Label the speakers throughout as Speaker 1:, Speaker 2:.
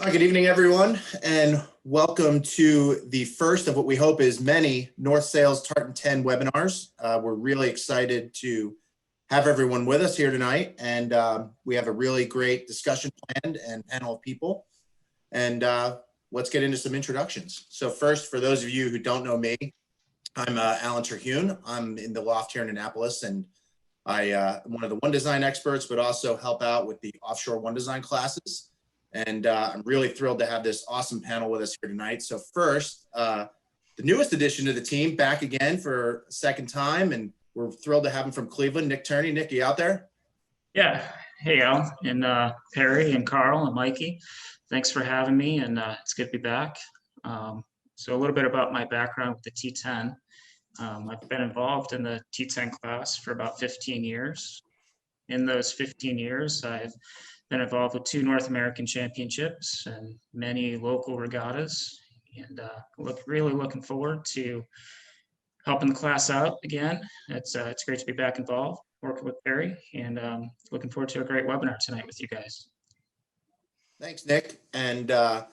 Speaker 1: Hi, good evening, everyone, and welcome to the first of what we hope is many North Sales Tartan 10 webinars. We're really excited to have everyone with us here tonight, and we have a really great discussion planned and panel of people. And let's get into some introductions. So first, for those of you who don't know me, I'm Allan Terhune. I'm in the loft here in Annapolis, and I'm one of the one design experts, but also help out with the offshore one design classes. And I'm really thrilled to have this awesome panel with us here tonight. So first, the newest addition to the team, back again for a second time, and we're thrilled to have him from Cleveland, Nick Turney. Nick, you out there?
Speaker 2: Yeah. Hey, Al, and Perry and Carl and Mikey. Thanks for having me, and it's good to be back. So a little bit about my background with the T-10. I've been involved in the T-10 class for about 15 years. In those 15 years, I've been involved with 2 North American championships and many local regattas, and really looking forward to helping the class out again. It's great to be back involved, working with Perry, and looking forward to a great webinar tonight with you guys.
Speaker 1: Thanks, Nick. And the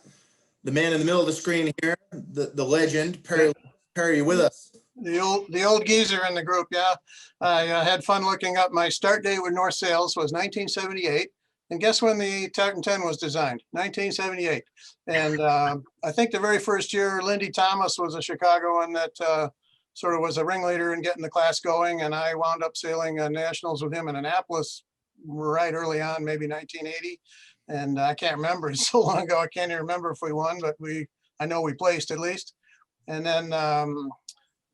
Speaker 1: man in the middle of the screen here, the legend, Perry, are you with us?
Speaker 3: The old geezer in the group, yeah. I had fun looking up. My start date with North Sales was 1978. And guess when the Tartan 10 was designed? 1978. And I think the very first year, Lindy Thomas was a Chicagoan that sort of was a ringleader in getting the class going. And I wound up sailing nationals with him in Annapolis right early on, maybe 1980. And I can't remember, it's so long ago, I can't even remember if we won, but I know we placed at least. And then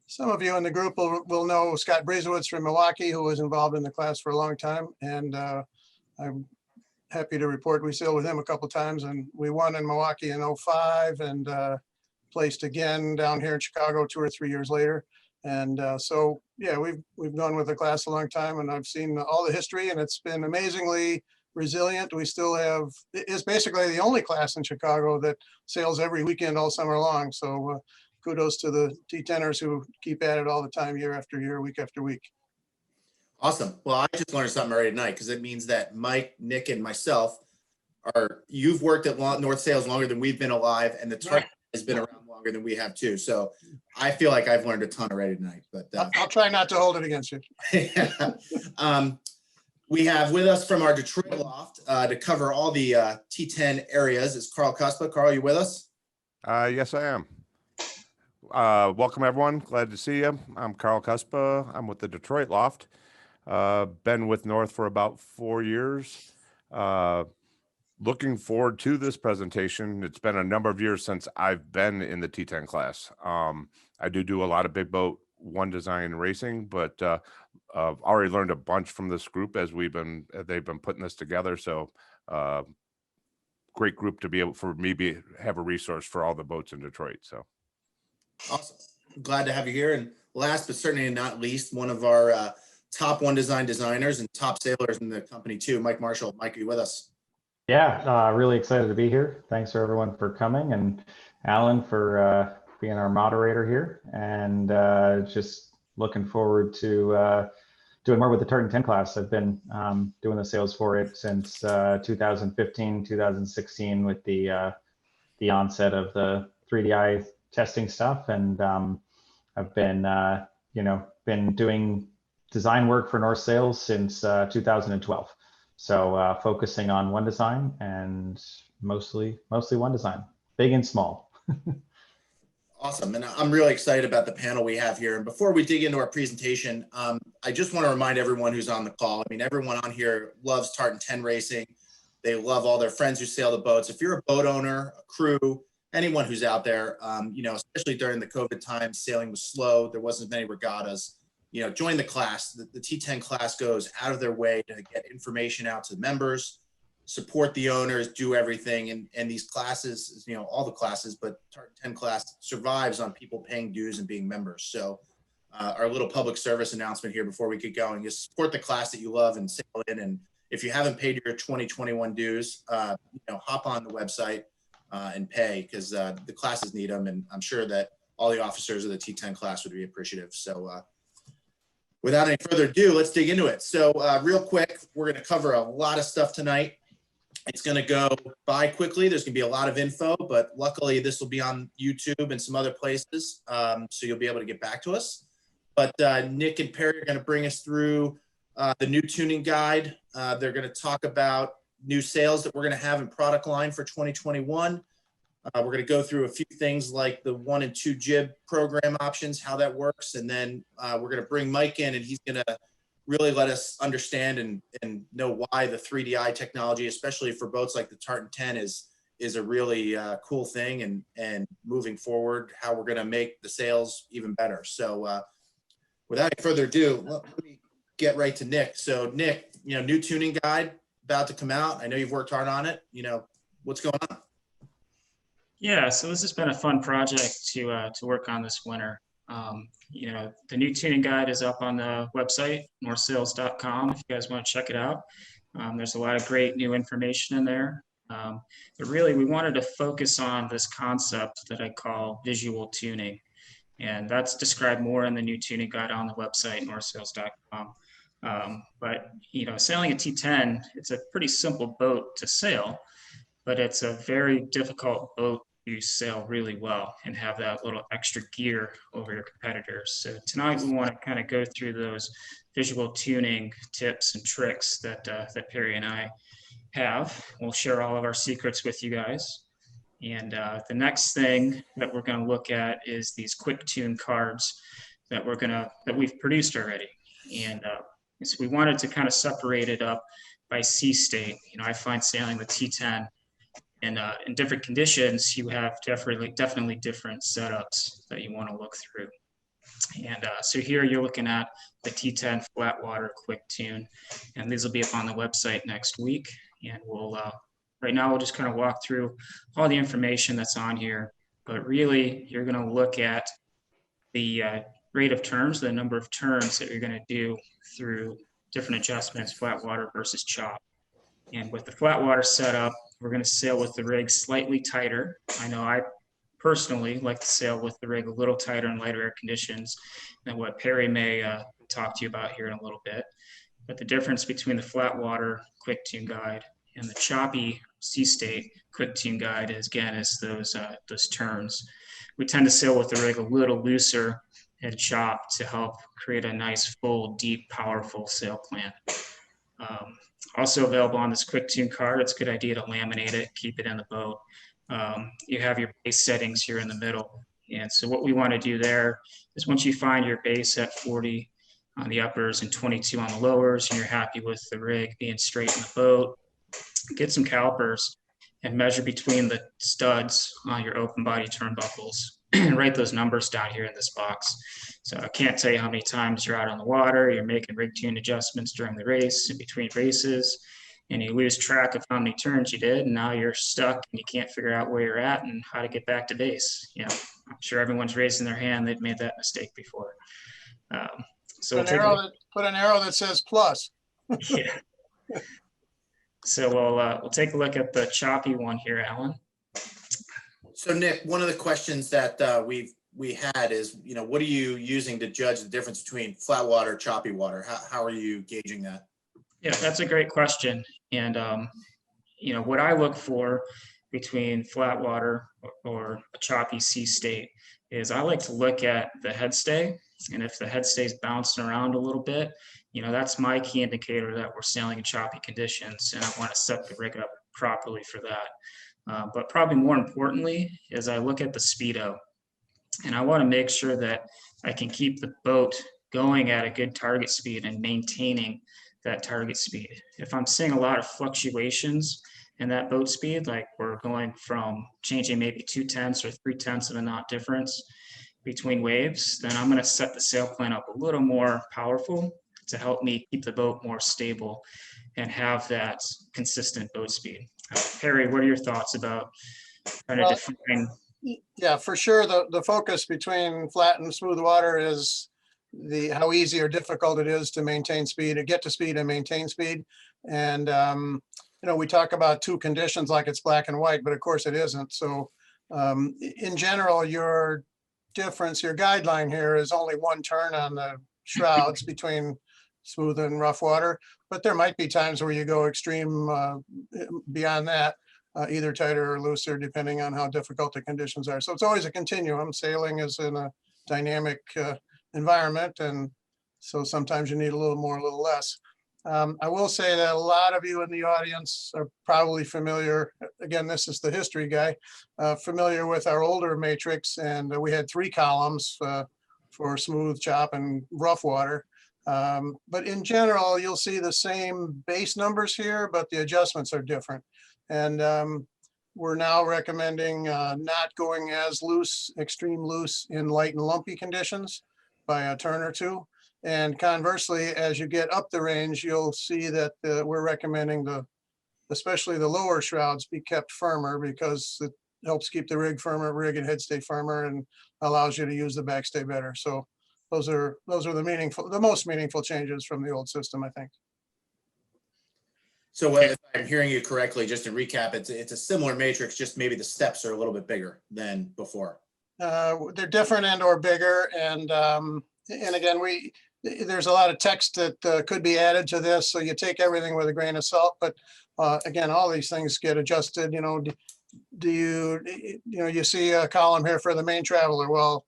Speaker 3: some of you in the group will know Scott Briesewitz from Milwaukee, who was involved in the class for a long time. And I'm happy to report we sailed with him a couple of times, and we won in Milwaukee in 05 and placed again down here in Chicago 2 or 3 years later. And so, yeah, we've gone with the class a long time, and I've seen all the history, and it's been amazingly resilient. We still have, it's basically the only class in Chicago that sails every weekend all summer long. So kudos to the T-10ers who keep at it all the time, year after year, week after week.
Speaker 1: Awesome. Well, I just learned something already tonight, because it means that Mike, Nick, and myself you've worked at North Sales longer than we've been alive, and the Tartan has been around longer than we have too. So I feel like I've learned a ton already tonight. But
Speaker 3: I'll try not to hold it against you.
Speaker 1: We have with us from our Detroit loft to cover all the T-10 areas is Carl Cuspa. Carl, you with us?
Speaker 4: Yes, I am. Welcome, everyone. Glad to see you. I'm Carl Cuspa. I'm with the Detroit loft. Been with North for about 4 years. Looking forward to this presentation. It's been a number of years since I've been in the T-10 class. I do a lot of big boat one design racing, but I've already learned a bunch from this group as they've been putting this together. So great group to be able for me have a resource for all the boats in Detroit. So
Speaker 1: awesome. Glad to have you here. And last but certainly not least, one of our top one design designers and top sailors in the company too, Mike Marshall. Mike, are you with us?
Speaker 5: Yeah, really excited to be here. Thanks for everyone for coming, and Alan for being our moderator here, and just looking forward to doing more with the Tartan 10 class. I've been doing the sales for it since 2015, 2016 with the onset of the 3DI testing stuff, and I've been been doing design work for North Sales since 2012. So focusing on one design, and mostly one design, big and small.
Speaker 1: Awesome. And I'm really excited about the panel we have here. And before we dig into our presentation, I just want to remind everyone who's on the call. I mean, everyone on here loves Tartan 10 racing. They love all their friends who sail the boats. If you're a boat owner, a crew, anyone who's out there, especially during the COVID time, sailing was slow. There wasn't as many regattas. Join the class. The T-10 class goes out of their way to get information out to the members, support the owners, do everything. And these classes, all the classes, but Tartan 10 class survives on people paying dues and being members. So our little public service announcement here before we get going is support the class that you love and sail in. And if you haven't paid your 2021 dues, hop on the website and pay, because the classes need them. And I'm sure that all the officers of the T-10 class would be appreciative. So without any further ado, let's dig into it. So real quick, we're going to cover a lot of stuff tonight. It's going to go by quickly. There's going to be a lot of info, but luckily this will be on YouTube and some other places, so you'll be able to get back to us. But Nick and Perry are going to bring us through the new tuning guide. They're going to talk about new sales that we're going to have in product line for 2021. We're going to go through a few things like the 1 and 2 jib program options, how that works. And then we're going to bring Mike in, and he's going to really let us understand and know why the 3DI technology, especially for boats like the Tartan 10, is a really cool thing, and moving forward, how we're going to make the sales even better. So without any further ado, let me get right to Nick. So Nick, new tuning guide about to come out. I know you've worked hard on it. What's going on?
Speaker 2: Yeah, so this has been a fun project to work on this winter. The new tuning guide is up on the website, northsails.com, if you guys want to check it out. There's a lot of great new information in there. But really, we wanted to focus on this concept that I call visual tuning. And that's described more in the new tuning guide on the website, northsails.com. But sailing a T-10, it's a pretty simple boat to sail, but it's a very difficult boat to sail really well and have that little extra gear over your competitors. So tonight we want to kind of go through those visual tuning tips and tricks that Perry and I have. We'll share all of our secrets with you guys. And the next thing that we're going to look at is these quick tune cards that we've produced already. And so we wanted to kind of separate it up by sea state. I find sailing the T-10 and in different conditions, you have definitely different setups that you want to look through. And so here you're looking at the T-10 flat water quick tune, and these will be up on the website next week. And we'll right now we'll just kind of walk through all the information that's on here. But really, you're going to look at the rate of turns, the number of turns that you're going to do through different adjustments, flat water versus chop. And with the flat water setup, we're going to sail with the rig slightly tighter. I know I personally like to sail with the rig a little tighter in lighter air conditions than what Perry may talk to you about here in a little bit. But the difference between the flat water quick tune guide and the choppy sea state quick tune guide is those turns. We tend to sail with the rig a little looser and chop to help create a nice, full, deep, powerful sail plan. Also available on this quick tune card, it's a good idea to laminate it, keep it in the boat. You have your base settings here in the middle. And so what we want to do there is once you find your base at 40 on the uppers and 22 on the lowers, and you're happy with the rig being straight in the boat, get some calipers and measure between the studs on your open body turnbuckles and write those numbers down here in this box. So I can't tell you how many times you're out on the water, you're making rig tune adjustments during the race, in between races, and you lose track of how many turns you did, and now you're stuck and you can't figure out where you're at and how to get back to base. I'm sure everyone's raising their hand, they've made that mistake before. So
Speaker 3: put an arrow that says plus.
Speaker 2: Yeah. So we'll take a look at the choppy one here, Alan.
Speaker 1: So Nick, one of the questions that we had is, what are you using to judge the difference between flat water, choppy water? How are you gauging that?
Speaker 2: Yeah, that's a great question. And, what I look for between flat water or a choppy sea state is I like to look at the headstay. And if the headstay is bouncing around a little bit, that's my key indicator that we're sailing in choppy conditions, and I want to set the rig up properly for that. But probably more importantly is I look at the speedo, and I want to make sure that I can keep the boat going at a good target speed and maintaining that target speed. If I'm seeing a lot of fluctuations in that boat speed, like we're going from changing maybe 2/10 or 3/10 of a knot difference between waves, then I'm going to set the sail plan up a little more powerful to help me keep the boat more stable and have that consistent boat speed. Perry, what are your thoughts about trying to define?
Speaker 3: Yeah, for sure. The focus between flat and smooth water is how easy or difficult it is to maintain speed, to get to speed and maintain speed. And, we talk about two conditions like it's black and white, but of course it isn't. So in general, your guideline here is only one turn on the shrouds between smooth and rough water, but there might be times where you go extreme beyond that, either tighter or looser, depending on how difficult the conditions are. So it's always a continuum. Sailing is in a dynamic environment, and so sometimes you need a little more, a little less. I will say that a lot of you in the audience are probably familiar, again, this is the history guy, familiar with our older matrix, and we had 3 columns for smooth, chop, and rough water. But in general, you'll see the same base numbers here, but the adjustments are different. And we're now recommending not going as loose, extreme loose in light and lumpy conditions by a turn or 2. And conversely, as you get up the range, you'll see that we're recommending especially the lower shrouds be kept firmer, because it helps keep the rig firmer, rig and headstay firmer, and allows you to use the backstay better. So those are the most meaningful changes from the old system, I think.
Speaker 1: So if I'm hearing you correctly, just to recap, it's a similar matrix, just maybe the steps are a little bit bigger than before.
Speaker 3: They're different and or bigger, and again, there's a lot of text that could be added to this, so you take everything with a grain of salt. But again, all these things get adjusted. You know, you see a column here for the main traveler. Well,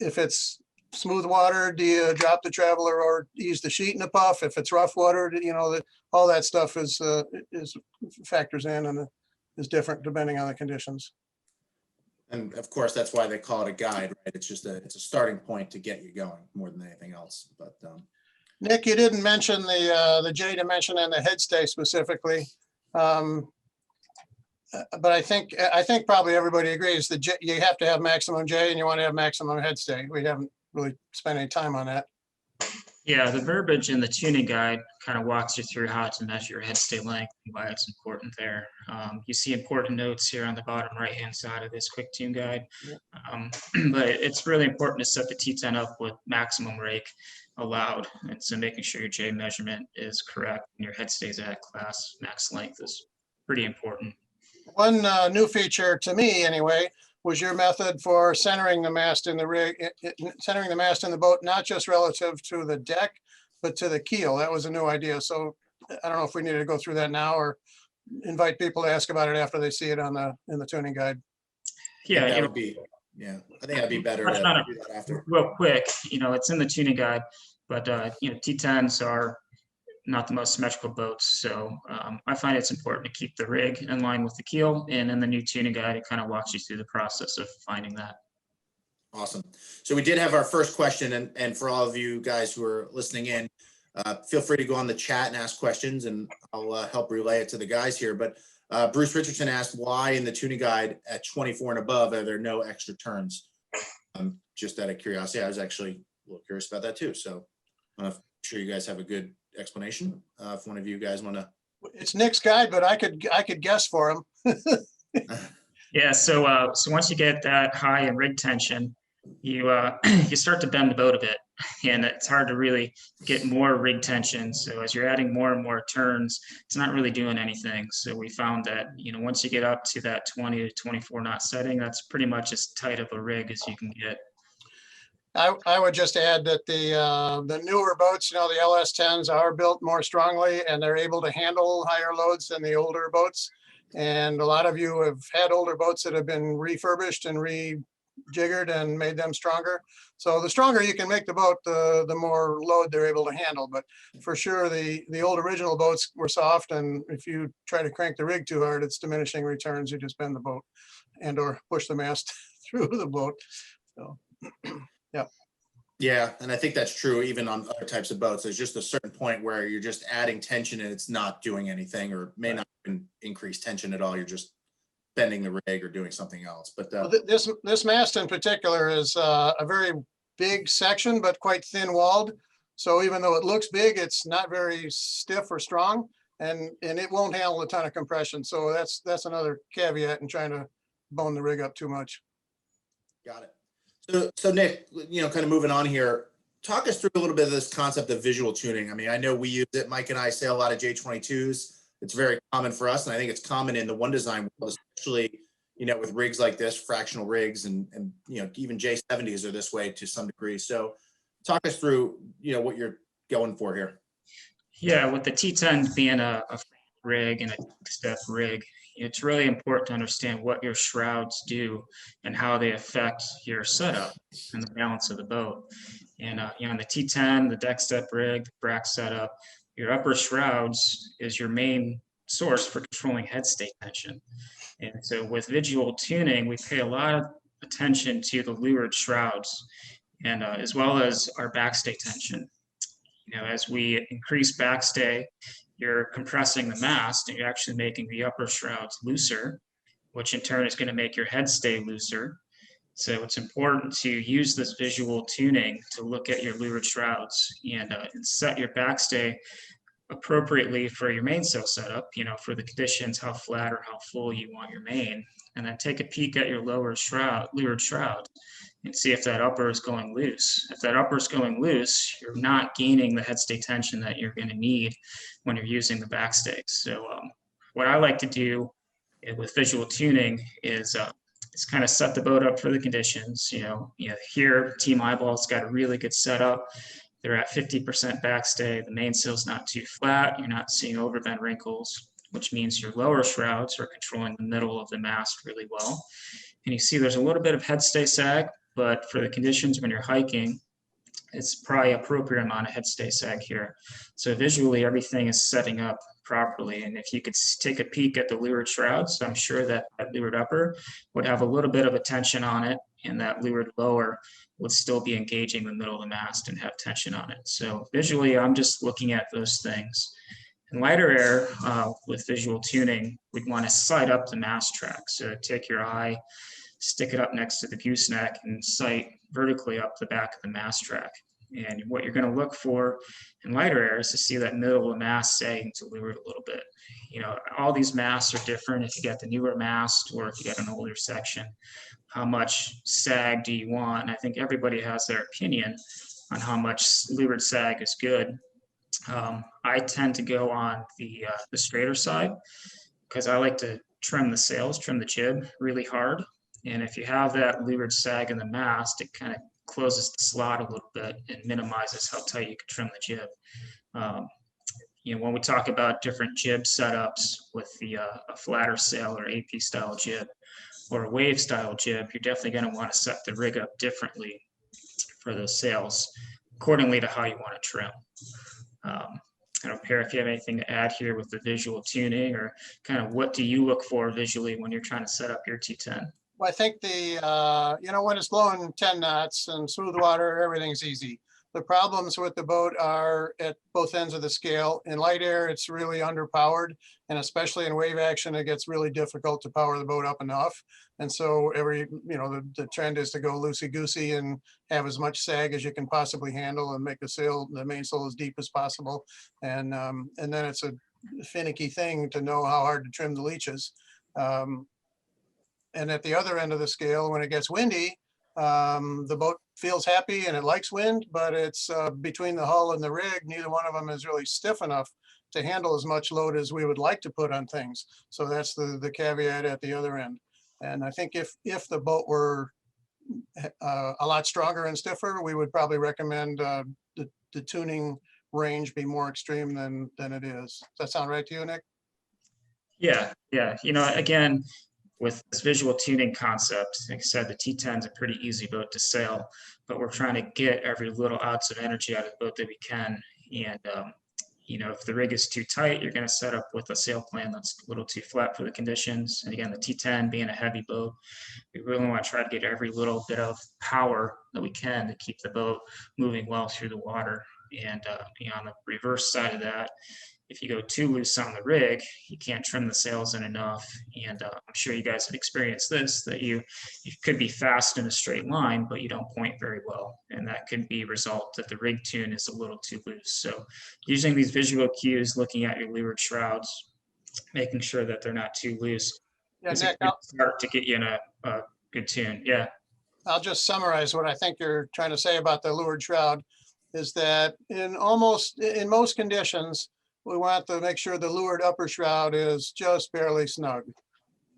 Speaker 3: if it's smooth water, do you drop the traveler or use the sheet in the puff? If it's rough water, you know, all that stuff is factors in and is different depending on the conditions.
Speaker 1: And of course, that's why they call it a guide, right? It's just it's a starting point to get you going more than anything else. But
Speaker 3: Nick, you didn't mention the J dimension and the headstay specifically. But I think probably everybody agrees that you have to have maximum J and you want to have maximum headstay. We haven't really spent any time on that.
Speaker 2: Yeah, the verbiage in the tuning guide kind of walks you through how to measure your headstay length and why it's important there. You see important notes here on the bottom right-hand side of this quick tune guide. But it's really important to set the T-10 up with maximum rake allowed. And so making sure your J measurement is correct and your headstay is at class max length is pretty important.
Speaker 3: One new feature to me anyway was your method for centering the mast in the rig, centering the mast in the boat, not just relative to the deck, but to the keel. That was a new idea. So I don't know if we need to go through that now or invite people to ask about it after they see it on in the tuning guide.
Speaker 2: Yeah,
Speaker 1: that would be, I think that'd be better to do that after.
Speaker 2: Real quick, it's in the tuning guide, but T10s are not the most symmetrical boats. So I find it's important to keep the rig in line with the keel, and in the new tuning guide, it kind of walks you through the process of finding that.
Speaker 1: Awesome. So we did have our first question, and for all of you guys who are listening in, feel free to go on the chat and ask questions, and I'll help relay it to the guys here. But Bruce Richardson asked, why in the tuning guide at 24 and above are there no extra turns? Just out of curiosity, I was actually a little curious about that too. So I'm sure you guys have a good explanation. If one of you guys want to.
Speaker 3: It's Nick's guide, but I could guess for him.
Speaker 2: Yeah. So once you get that high in rig tension, you start to bend the boat a bit, and it's hard to really get more rig tension. So as you're adding more and more turns, it's not really doing anything. So we found that once you get up to that 20 to 24 knot setting, that's pretty much as tight of a rig as you can get.
Speaker 3: I would just add that the newer boats, the LS10s are built more strongly, and they're able to handle higher loads than the older boats. And a lot of you have had older boats that have been refurbished and rejiggered and made them stronger. So the stronger you can make the boat, the more load they're able to handle. But for sure, the old original boats were soft, and if you try to crank the rig too hard, it's diminishing returns. You just bend the boat and or push the mast through the boat. So.
Speaker 1: Yeah, and I think that's true even on other types of boats. There's just a certain point where you're just adding tension and it's not doing anything, or may not even increase tension at all. You're just bending the rig or doing something else. But
Speaker 3: this mast in particular is a very big section, but quite thin walled. So even though it looks big, it's not very stiff or strong, and it won't handle a ton of compression. So that's another caveat in trying to bone the rig up too much.
Speaker 1: Got it. So Nick, kind of moving on here, talk us through a little bit of this concept of visual tuning. I mean, I know we use it. Mike and I sail a lot of J22s. It's very common for us, and I think it's common in the one design world, especially with rigs like this, fractional rigs, and even J70s are this way to some degree. So talk us through what you're going for here.
Speaker 2: Yeah, with the T-10 being a rig and a step rig, it's really important to understand what your shrouds do and how they affect your setup and the balance of the boat. And on the T-10, the deck step rig, the brack setup, your upper shrouds is your main source for controlling headstay tension. And so with visual tuning, we pay a lot of attention to the leeward shrouds and as well as our backstay tension. As we increase backstay, you're compressing the mast and you're actually making the upper shrouds looser, which in turn is going to make your headstay looser. So it's important to use this visual tuning to look at your leeward shrouds and set your backstay appropriately for your mainsail setup, for the conditions, how flat or how full you want your main. And then take a peek at your leeward shroud, and see if that upper is going loose. If that upper is going loose, you're not gaining the headstay tension that you're going to need when you're using the backstay. So what I like to do with visual tuning is kind of set the boat up for the conditions. Here Team Eyeball's got a really good setup. They're at 50% backstay. The mainsail's not too flat. You're not seeing overbend wrinkles, which means your lower shrouds are controlling the middle of the mast really well. And you see there's a little bit of headstay sag, but for the conditions when you're hiking, it's probably appropriate amount of headstay sag here. So visually, everything is setting up properly. And if you could take a peek at the leeward shrouds, I'm sure that leeward upper would have a little bit of a tension on it, and that leeward lower would still be engaging the middle of the mast and have tension on it. So visually, I'm just looking at those things. In lighter air, with visual tuning, we'd want to sight up the mast track. So take your eye, stick it up next to the gooseneck and sight vertically up the back of the mast track. And what you're going to look for in lighter air is to see that middle of the mast sagging to leeward a little bit. All these masts are different. If you got the newer mast or if you got an older section, how much sag do you want? And I think everybody has their opinion on how much leeward sag is good. I tend to go on the straighter side because I like to trim the sails, trim the jib really hard. And if you have that leeward sag in the mast, it kind of closes the slot a little bit and minimizes how tight you can trim the jib. When we talk about different jib setups with a flatter sail or AP style jib or a wave style jib, you're definitely going to want to set the rig up differently for those sails accordingly to how you want to trim. I don't care if you have anything to add here with the visual tuning, or kind of what do you look for visually when you're trying to set up your T-10?
Speaker 3: Well, I think when it's blowing 10 knots and smooth water, everything's easy. The problems with the boat are at both ends of the scale. In light air, it's really underpowered, and especially in wave action, it gets really difficult to power the boat up enough. And so the trend is to go loosey-goosey and have as much sag as you can possibly handle and make the mainsail as deep as possible. And then it's a finicky thing to know how hard to trim the leeches. And at the other end of the scale, when it gets windy, the boat feels happy and it likes wind, but it's between the hull and the rig, neither one of them is really stiff enough to handle as much load as we would like to put on things. So that's the caveat at the other end. And I think if the boat were a lot stronger and stiffer, we would probably recommend the tuning range be more extreme than it is. Does that sound right to you, Nick?
Speaker 2: Yeah. Again, with this visual tuning concept, like I said, the T-10 is a pretty easy boat to sail, but we're trying to get every little ounce of energy out of the boat that we can. And, if the rig is too tight, you're going to set up with a sail plan that's a little too flat for the conditions. And again, the T-10 being a heavy boat, we really want to try to get every little bit of power that we can to keep the boat moving well through the water. And, on the reverse side of that, if you go too loose on the rig, you can't trim the sails in enough. And I'm sure you guys have experienced this, that you could be fast in a straight line, but you don't point very well. And that could be a result that the rig tune is a little too loose. So using these visual cues, looking at your leeward shrouds, making sure that they're not too loose, is a good start to get you in a good tune. Yeah.
Speaker 3: I'll just summarize what I think you're trying to say about the leeward shroud is that in most conditions, we want to make sure the leeward upper shroud is just barely snug.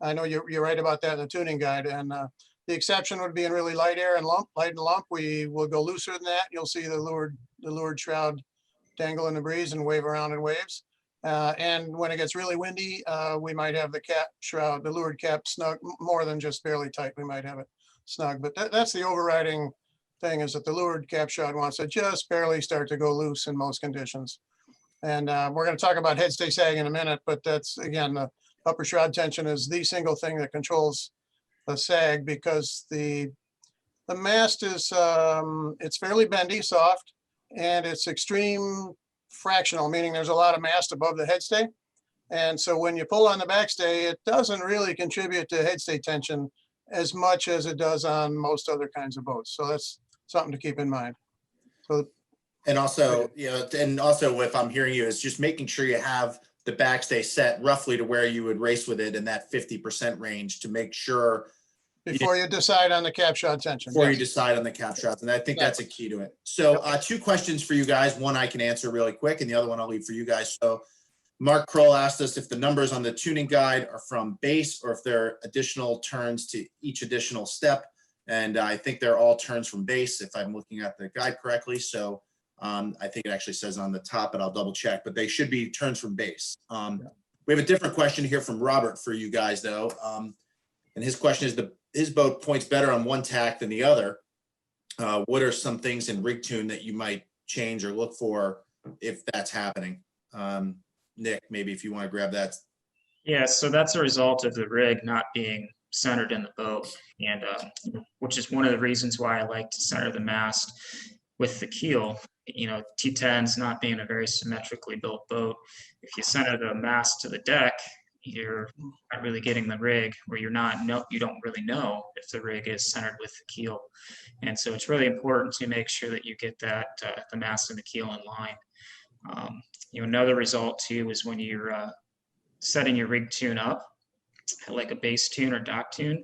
Speaker 3: I know you're right about that in the tuning guide. And the exception would be in really light air and light and lump. We will go looser than that. You'll see the leeward shroud dangle in the breeze and wave around in waves. And when it gets really windy, we might have the cap shroud, the leeward cap snug, more than just barely tight. We might have it snug, but that's the overriding thing, is that the leeward cap shroud wants to just barely start to go loose in most conditions. And we're going to talk about head stay sag in a minute, but that's, again, the upper shroud tension is the single thing that controls the sag, because the mast is, it's fairly bendy, soft, and it's extreme fractional, meaning there's a lot of mast above the headstay. And so when you pull on the backstay, it doesn't really contribute to headstay tension as much as it does on most other kinds of boats. So that's something to keep in mind. So,
Speaker 1: and also, you know, and also if I'm hearing you, is just making sure you have the backstay set roughly to where you would race with it in that 50% range, to make sure
Speaker 3: before you decide on the cap shroud tension.
Speaker 1: Before
Speaker 3: yes.
Speaker 1: you decide on the cap shrouds. And I think that's a key to it. So two questions for you guys. One I can answer really quick, and the other one I'll leave for you guys. So Mark Kroll asked us if the numbers on the tuning guide are from base or if there are additional turns to each additional step. And I think they're all turns from base, if I'm looking at the guide correctly. So I think it actually says on the top, but I'll double check, but they should be turns from base. We have a different question here from Robert for you guys though. And his question is, his boat points better on one tack than the other. What are some things in rig tune that you might change or look for if that's happening? Nick, maybe if you want to grab that.
Speaker 2: Yeah, so that's a result of the rig not being centered in the boat, and which is one of the reasons why I like to center the mast with the keel. You know, T-10s not being a very symmetrically built boat, if you center the mast to the deck, you're not really getting the rig, or you don't really know if the rig is centered with the keel. And so it's really important to make sure that you get that the mast and the keel in line. You know, another result too is when you're setting your rig tune up, like a base tune or dock tune,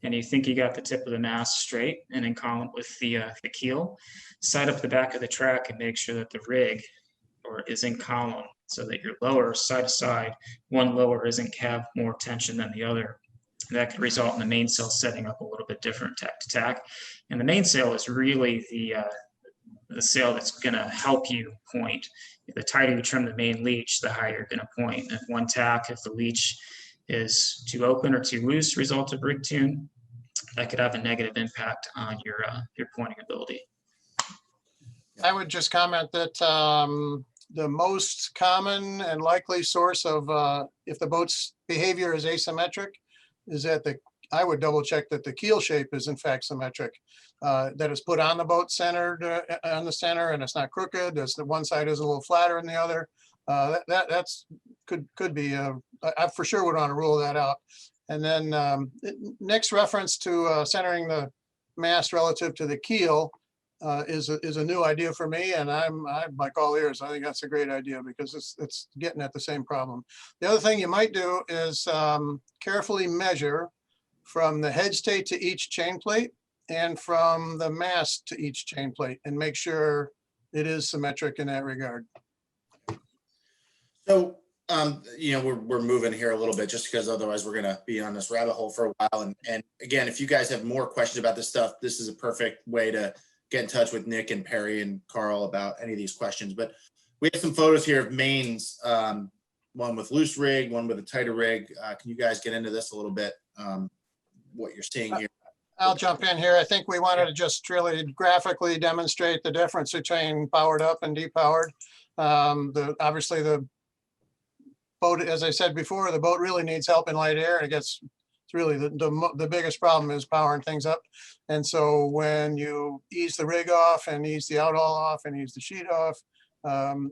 Speaker 2: and you think you got the tip of the mast straight and in column with the keel, side up the back of the track and make sure that the rig is in column, so that your lower side to side, one lower isn't have more tension than the other. And that could result in the mainsail setting up a little bit different tack to tack. And the mainsail is really the sail that's going to help you point. The tighter you trim the main leech, the higher you're going to point. If one tack, if the leech is too open or too loose, result of rig tune, that could have a negative impact on your pointing ability.
Speaker 3: I would just comment that the most common and likely source of if the boat's behavior is asymmetric is that I would double check that the keel shape is in fact symmetric, that it's put on the boat centered on the center and it's not crooked, as the one side is a little flatter than the other. That's could be, I for sure would want to rule that out. And then next reference to centering the mast relative to the keel is a new idea for me, and I'm like all ears. I think that's a great idea because it's getting at the same problem. The other thing you might do is carefully measure from the headstay to each chain plate and from the mast to each chain plate, and make sure it is symmetric in that regard.
Speaker 1: So, you know, we're moving here a little bit just because otherwise we're going to be on this rabbit hole for a while. And again, if you guys have more questions about this stuff, this is a perfect way to get in touch with Nick and Perry and Carl about any of these questions. But we have some photos here of mains, one with loose rig, one with a tighter rig. Can you guys get into this a little bit, what you're seeing here?
Speaker 3: I'll jump in here. I think we wanted to just really graphically demonstrate the difference between powered up and depowered. Obviously the boat, as I said before, the boat really needs help in light air, and it's really the biggest problem is powering things up. And so when you ease the rig off and ease the outhaul off and ease the sheet off,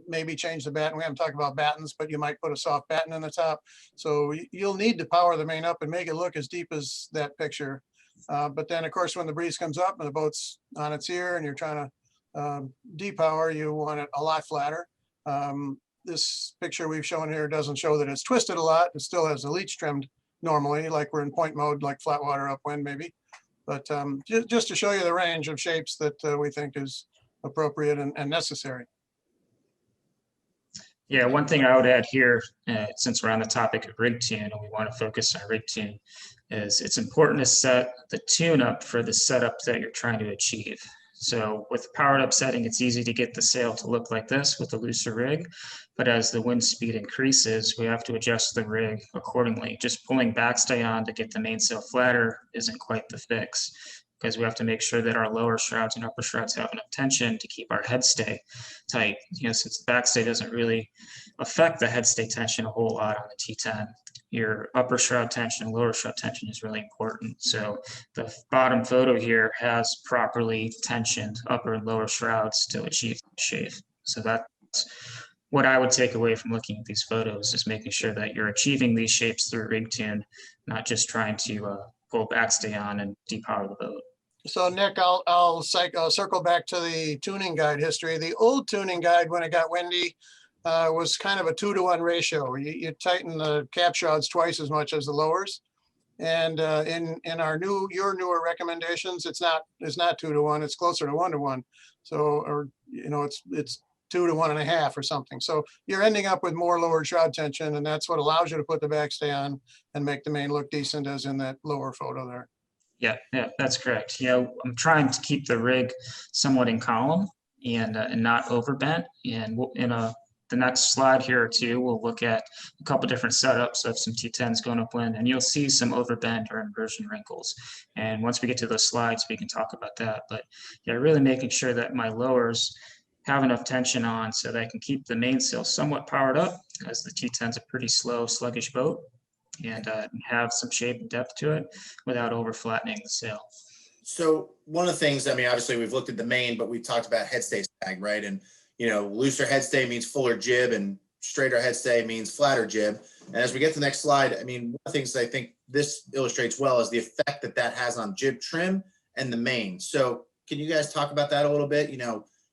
Speaker 3: maybe change the batten. We haven't talked about battens, but you might put a soft batten in the top. So you'll need to power the main up and make it look as deep as that picture. But then of course, when the breeze comes up and the boat's on its ear and you're trying to depower, you want it a lot flatter. This picture we've shown here doesn't show that it's twisted a lot. It still has the leech trimmed normally, like we're in point mode, like flat water upwind maybe. But just to show you the range of shapes that we think is appropriate and necessary.
Speaker 2: Yeah, one thing I would add here, since we're on the topic of rig tune and we want to focus on rig tune, is it's important to set the tune up for the setup that you're trying to achieve. So with the powered up setting, it's easy to get the sail to look like this with a looser rig. But as the wind speed increases, we have to adjust the rig accordingly. Just pulling backstay on to get the mainsail flatter isn't quite the fix, because we have to make sure that our lower shrouds and upper shrouds have enough tension to keep our headstay tight. Since the backstay doesn't really affect the headstay tension a whole lot on the T-10, your upper shroud tension and lower shroud tension is really important. So the bottom photo here has properly tensioned upper and lower shrouds to achieve the shape. So that's what I would take away from looking at these photos, is making sure that you're achieving these shapes through rig tune, not just trying to pull backstay on and depower the boat.
Speaker 3: So Nick, I'll circle back to the tuning guide history. The old tuning guide, when it got windy, was kind of a 2-to-1 ratio. You tighten the cap shrouds twice as much as the lowers. And in your newer recommendations, it's not 2-to-1, it's closer to 1-to-1. So, or, it's 2 to 1.5 or something. So you're ending up with more lower shroud tension, and that's what allows you to put the backstay on and make the main look decent, as in that lower photo there.
Speaker 2: Yeah, that's correct. I'm trying to keep the rig somewhat in column and not overbent. And the next slide here or two, we'll look at a couple different setups of some T10s going upwind, and you'll see some overbend or inversion wrinkles. And once we get to those slides, we can talk about that. But yeah, really making sure that my lowers have enough tension on so that I can keep the mainsail somewhat powered up, as the T10 is a pretty slow, sluggish boat, and have some shape and depth to it without over flattening the sail.
Speaker 1: So one of the things, obviously we've looked at the main, but we've talked about headstay sag, right? And, looser headstay means fuller jib, and straighter headstay means flatter jib. And as we get to the next slide, one of the things I think this illustrates well is the effect that has on jib trim and the main. So can you guys talk about that a little bit?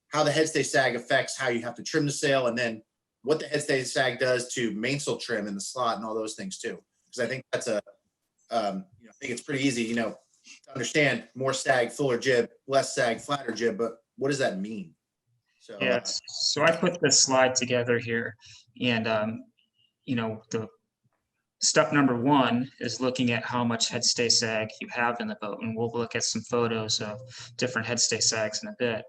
Speaker 1: How the headstay sag affects how you have to trim the sail, and then what the headstay sag does to mainsail trim in the slot and all those things too. Because I think that's I think it's pretty easy, to understand more sag, fuller jib, less sag, flatter jib, but what does that mean? So,
Speaker 2: yeah, so I put this slide together here, and the step number 1 is looking at how much headstay sag you have in the boat, and we'll look at some photos of different headstay sags in a bit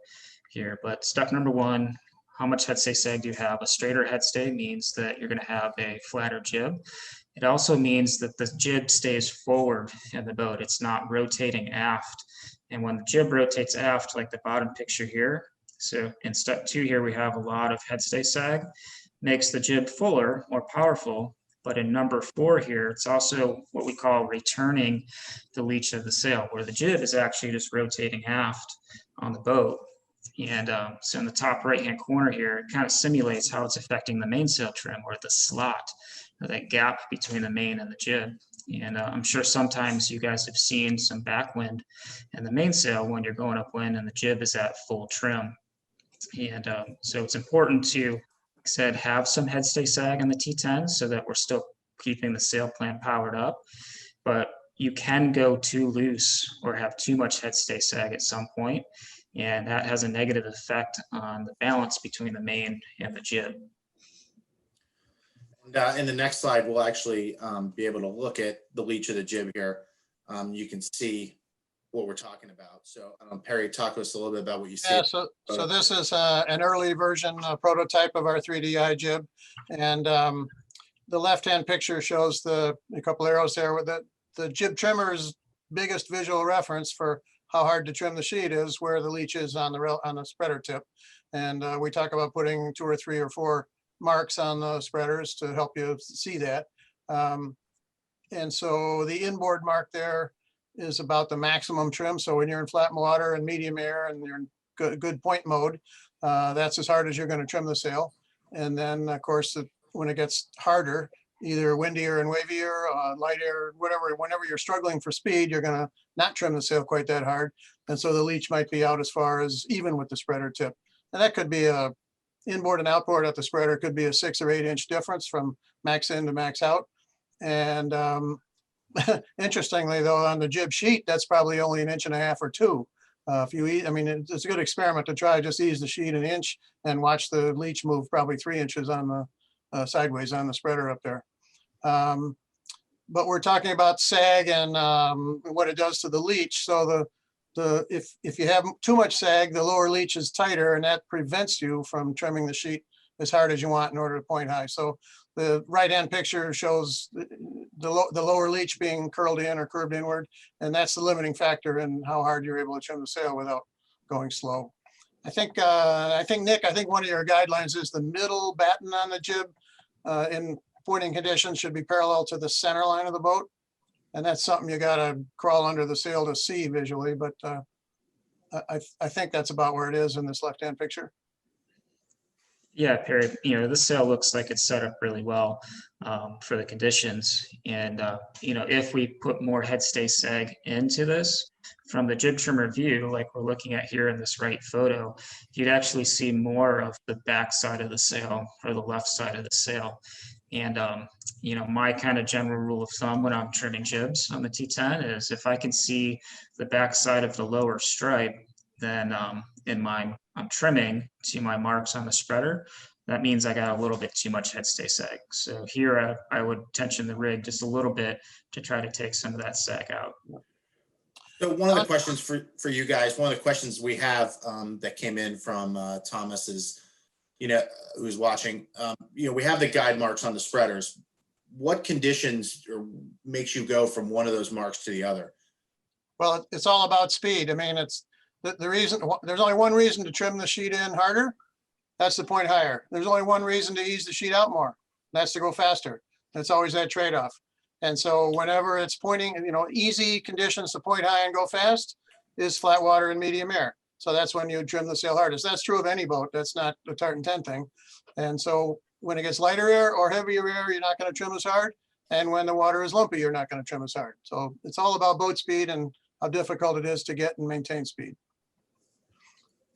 Speaker 2: here. But step number 1, how much headstay sag do you have? A straighter headstay means that you're going to have a flatter jib. It also means that the jib stays forward in the boat. It's not rotating aft. And when the jib rotates aft, like the bottom picture here, so in step 2 here, we have a lot of headstay sag, makes the jib fuller, more powerful. But in number 4 here, it's also what we call returning the leach of the sail, where the jib is actually just rotating aft on the boat. And so in the top right-hand corner here, it kind of simulates how it's affecting the mainsail trim, or the slot, or that gap between the main and the jib. And I'm sure sometimes you guys have seen some backwind in the mainsail when you're going upwind and the jib is at full trim. And so it's important to, like I said, have some headstay sag on the T10 so that we're still keeping the sail plan powered up. But you can go too loose or have too much headstay sag at some point, and that has a negative effect on the balance between the main and the jib.
Speaker 1: And in the next slide, we'll actually be able to look at the leach of the jib here. You can see what we're talking about. So Perry, talk to us a little bit about what you see.
Speaker 3: Yeah, so this is an early version prototype of our 3DI jib. And the left-hand picture shows a couple arrows there with the jib trimmer's biggest visual reference for how hard to trim the sheet is where the leach is on the spreader tip. And we talk about putting 2 or 3 or 4 marks on the spreaders to help you see that. And so the inboard mark there is about the maximum trim. So when you're in flat water and medium air and you're in good point mode, that's as hard as you're going to trim the sail. And then of course, when it gets harder, either windier and wavier, light air, whenever you're struggling for speed, you're going to not trim the sail quite that hard. And so the leach might be out as far as even with the spreader tip. And that could be a inboard and outboard at the spreader, could be a 6 or 8 inch difference from max in to max out. And interestingly though, on the jib sheet, that's probably only 1.5 inches or 2. It's a good experiment to try, just ease the sheet 1 inch and watch the leach move probably 3 inches on the sideways on the spreader up there. But we're talking about sag and what it does to the leach. So if you have too much sag, the lower leach is tighter, and that prevents you from trimming the sheet as hard as you want in order to point high. So the right-hand picture shows the lower leach being curled in or curved inward, and that's the limiting factor in how hard you're able to trim the sail without going slow. I think Nick, I think one of your guidelines is the middle batten on the jib in pointing conditions should be parallel to the center line of the boat. And that's something you gotta crawl under the sail to see visually, but I think that's about where it is in this left-hand picture.
Speaker 2: Yeah, Perry, this sail looks like it's set up really well for the conditions. And, if we put more headstay sag into this, from the jib trimmer view, like we're looking at here in this right photo, you'd actually see more of the back side of the sail or the left side of the sail. And, my kind of general rule of thumb when I'm trimming jibs on the T10 is if I can see the back side of the lower stripe, then I'm trimming to my marks on the spreader. That means I got a little bit too much headstay sag. So here I would tension the rig just a little bit to try to take some of that sag out.
Speaker 1: So one of the questions for you guys, one of the questions we have that came in from Thomas is, who's watching, we have the guide marks on the spreaders. What conditions makes you go from one of those marks to the other?
Speaker 3: Well, it's all about speed. I mean, it's the reason, there's only one reason to trim the sheet in harder. That's to point higher. There's only one reason to ease the sheet out more. That's to go faster. It's always that trade-off. And so whenever it's pointing, easy conditions to point high and go fast is flat water and medium air. So that's when you trim the sail hardest. That's true of any boat. That's not a Tartan 10 thing. And so when it gets lighter air or heavier air, you're not going to trim as hard. And when the water is lumpy, you're not going to trim as hard. So it's all about boat speed and how difficult it is to get and maintain speed.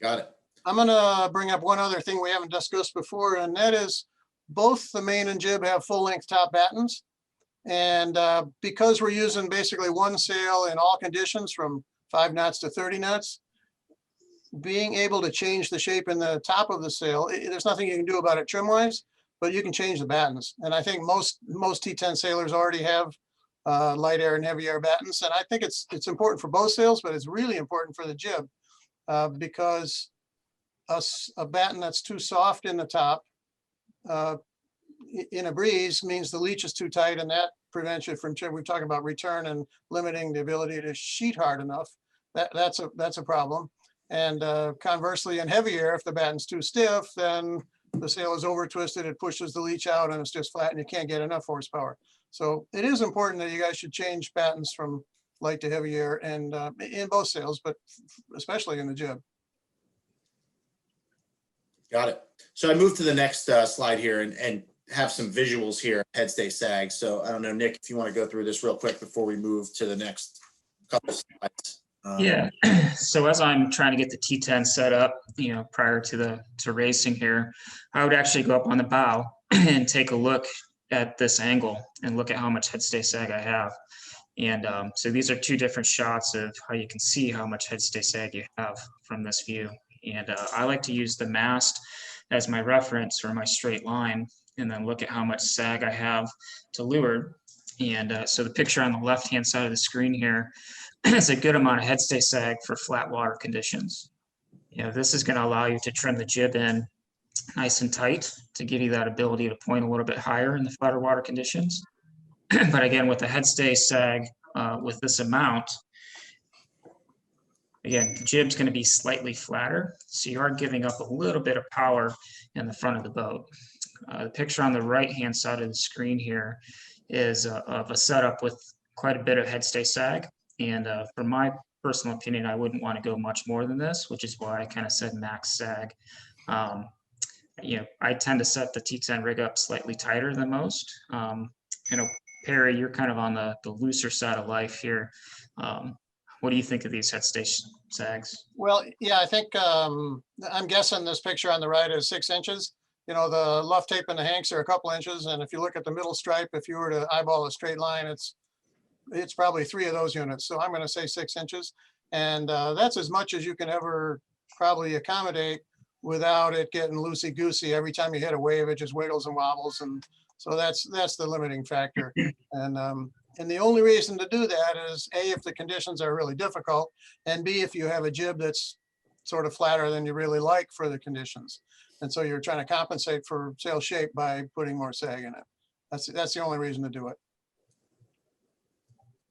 Speaker 1: Got it.
Speaker 3: I'm going to bring up one other thing we haven't discussed before, and that is both the main and jib have full-length top battens. And because we're using basically one sail in all conditions from 5 knots to 30 knots, being able to change the shape in the top of the sail, there's nothing you can do about it trim-wise, but you can change the battens. And I think most T10 sailors already have light air and heavy air battens. And I think it's important for both sails, but it's really important for the jib because a batten that's too soft in the top in a breeze means the leach is too tight, and that prevents you from, we're talking about return and limiting the ability to sheet hard enough. That's a problem. And conversely, in heavy air, if the batten's too stiff, then the sail is over twisted, it pushes the leach out, and it's just flat, and you can't get enough horsepower. So it is important that you guys should change battens from light to heavy air, and in both sails, but especially in the jib.
Speaker 1: Got it. So I moved to the next slide here and have some visuals here, headstay sag. So I don't know, Nick, if you want to go through this real quick before we move to the next couple slides.
Speaker 2: Yeah. So as I'm trying to get the T10 set up, prior to racing here, I would actually go up on the bow and take a look at this angle and look at how much headstay sag I have. And so these are two different shots of how you can see how much headstay sag you have from this view. And I like to use the mast as my reference for my straight line, and then look at how much sag I have to leeward. And so the picture on the left-hand side of the screen here is a good amount of headstay sag for flat water conditions. This is going to allow you to trim the jib in nice and tight to give you that ability to point a little bit higher in the flatter water conditions. But again, with the headstay sag, with this amount, again, the jib's going to be slightly flatter, so you are giving up a little bit of power in the front of the boat. The picture on the right-hand side of the screen here is of a setup with quite a bit of headstay sag. And for my personal opinion, I wouldn't want to go much more than this, which is why I kind of said max sag. I tend to set the T10 rig up slightly tighter than most. Perry, you're kind of on the looser side of life here. What do you think of these headstay sags?
Speaker 3: Well, yeah, I think I'm guessing this picture on the right is 6 inches. The luff tape and the hanks are a couple inches. And if you look at the middle stripe, if you were to eyeball a straight line, it's probably 3 of those units. So I'm going to say 6 inches. And that's as much as you can ever probably accommodate without it getting loosey-goosey. Every time you hit a wave, it just wiggles and wobbles. And so that's the limiting factor. And And the only reason to do that is A, if the conditions are really difficult, and B, if you have a jib that's sort of flatter than you really like for the conditions. And so you're trying to compensate for sail shape by putting more sag in it. That's the only reason to do it.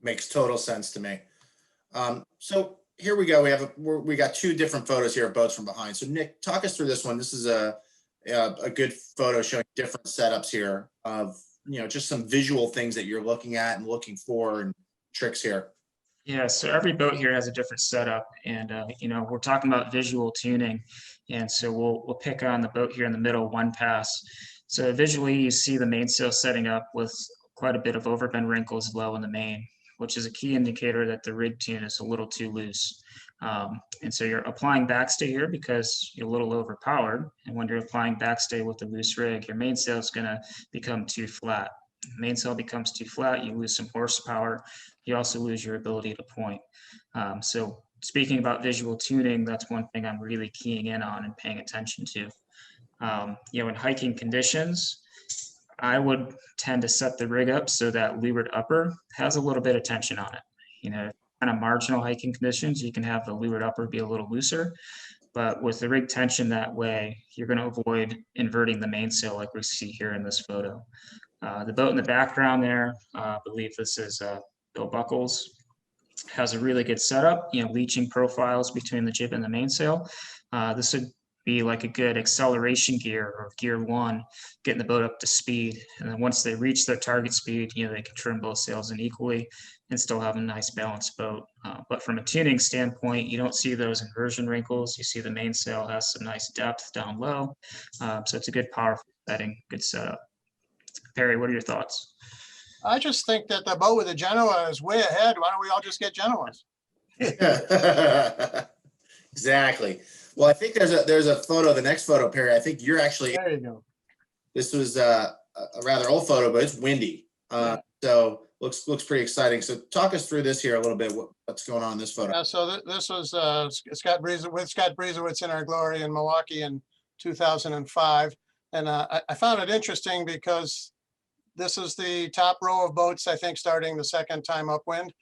Speaker 1: Makes total sense to me. So here we go. We got two different photos here of boats from behind. So Nick, talk us through this one. This is a good photo showing different setups here of, just some visual things that you're looking at and looking for and tricks here.
Speaker 2: Yeah, so every boat here has a different setup, and we're talking about visual tuning, and so we'll pick on the boat here in the middle, one pass. So visually, you see the mainsail setting up with quite a bit of overbend wrinkles low in the main, which is a key indicator that the rig tune is a little too loose. And so you're applying backstay here because you're a little overpowered, and when you're applying backstay with a loose rig, your mainsail is going to become too flat. Mainsail becomes too flat, you lose some horsepower. You also lose your ability to point. So speaking about visual tuning, that's one thing I'm really keying in on and paying attention to. In hiking conditions, I would tend to set the rig up so that leeward upper has a little bit of tension on it. Kind of marginal hiking conditions, you can have the leeward upper be a little looser, but with the rig tension that way, you're going to avoid inverting the mainsail like we see here in this photo. The boat in the background there, I believe this is Bill Buckles, has a really good setup, leaching profiles between the jib and the mainsail. This would be like a good acceleration gear or gear one, getting the boat up to speed. And then once they reach their target speed, they can trim both sails in equally and still have a nice balanced boat. But from a tuning standpoint, you don't see those inversion wrinkles. You see the mainsail has some nice depth down low. So it's a good powerful setting, good setup. Perry, what are your thoughts?
Speaker 3: I just think that the boat with the Genoa is way ahead. Why don't we all just get Genoas?
Speaker 1: Exactly. Well, I think there's a photo, the next photo, Perry. I think you're actually,
Speaker 3: there you go.
Speaker 1: This was a rather old photo, but it's windy. So looks pretty exciting. So talk us through this here a little bit. What's going on in this photo?
Speaker 3: Yeah, so this was Scott Briesewitz in our glory in Milwaukee in 2005. And I found it interesting because this is the top row of boats, I think, starting the second time upwind.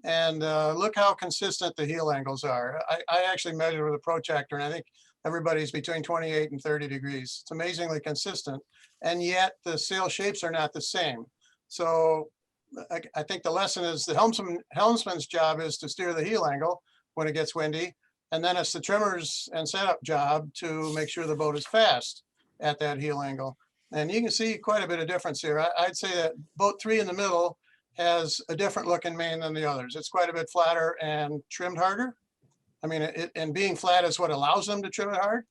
Speaker 3: And look how consistent the heel angles are. I actually measured with a protractor, and I think everybody's between 28 and 30 degrees. It's amazingly consistent. And yet the sail shapes are not the same. So I think the lesson is the helmsman's job is to steer the heel angle when it gets windy. And then it's the trimmer's and setup job to make sure the boat is fast at that heel angle. And you can see quite a bit of difference here. I'd say that boat 3 in the middle has a different looking main than the others. It's quite a bit flatter and trimmed harder. I mean, and being flat is what allows them to trim it hard.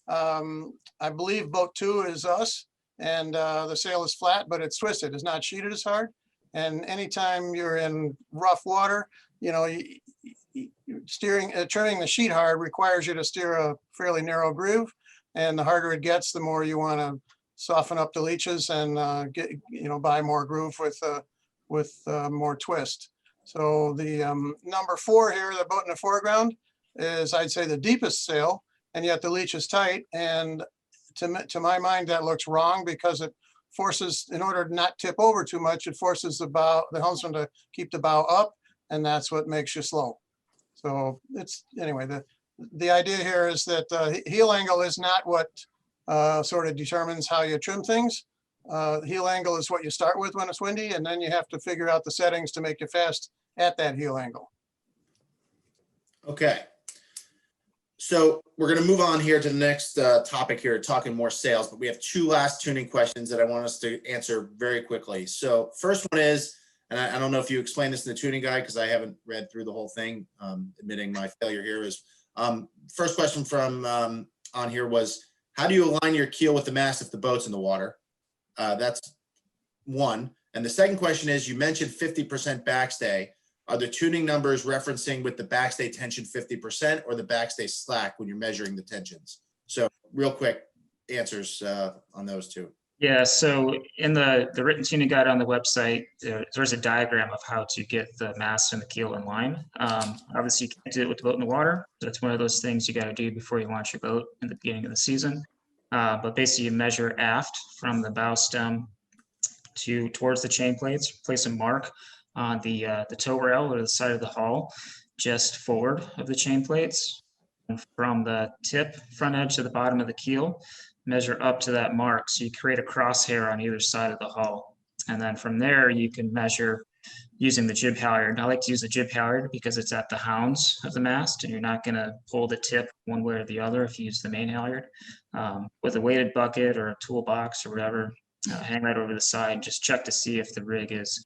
Speaker 3: I believe boat 2 is us, and the sail is flat, but it's twisted. It's not sheeted as hard. And anytime you're in rough water, trimming the sheet hard requires you to steer a fairly narrow groove. And the harder it gets, the more you want to soften up the leeches and buy more groove with more twist. So the number 4 here, the boat in the foreground, is I'd say the deepest sail, and yet the leech is tight. And to my mind, that looks wrong because it forces, in order to not tip over too much, it forces the helmsman to keep the bow up, and that's what makes you slow. So anyway, the idea here is that heel angle is not what sort of determines how you trim things. Heel angle is what you start with when it's windy, and then you have to figure out the settings to make you fast at that heel angle.
Speaker 1: Okay. So we're going to move on here to the next topic here, talking more sails, but we have 2 last tuning questions that I want us to answer very quickly. So first one is, and I don't know if you explained this in the tuning guide because I haven't read through the whole thing, admitting my failure here, is first question from on here was, how do you align your keel with the mast if the boat's in the water? That's one. And the second question is, you mentioned 50% backstay. Are the tuning numbers referencing with the backstay tension 50% or the backstay slack when you're measuring the tensions? So real quick answers on those 2.
Speaker 2: Yeah, so in the written tuning guide on the website, there's a diagram of how to get the mast and the keel in line. Obviously, you can't do it with the boat in the water. That's one of those things you got to do before you launch your boat in the beginning of the season. But basically, you measure aft from the bow stem towards the chain plates, place a mark on the tow rail or the side of the hull, just forward of the chain plates. And from the tip, front edge to the bottom of the keel, measure up to that mark. So you create a crosshair on either side of the hull. And then from there, you can measure using the jib halyard. I like to use the jib halyard because it's at the hounds of the mast, and you're not going to pull the tip one way or the other if you use the main halyard. With a weighted bucket or a toolbox or whatever, hang right over the side. Just check to see if the rig is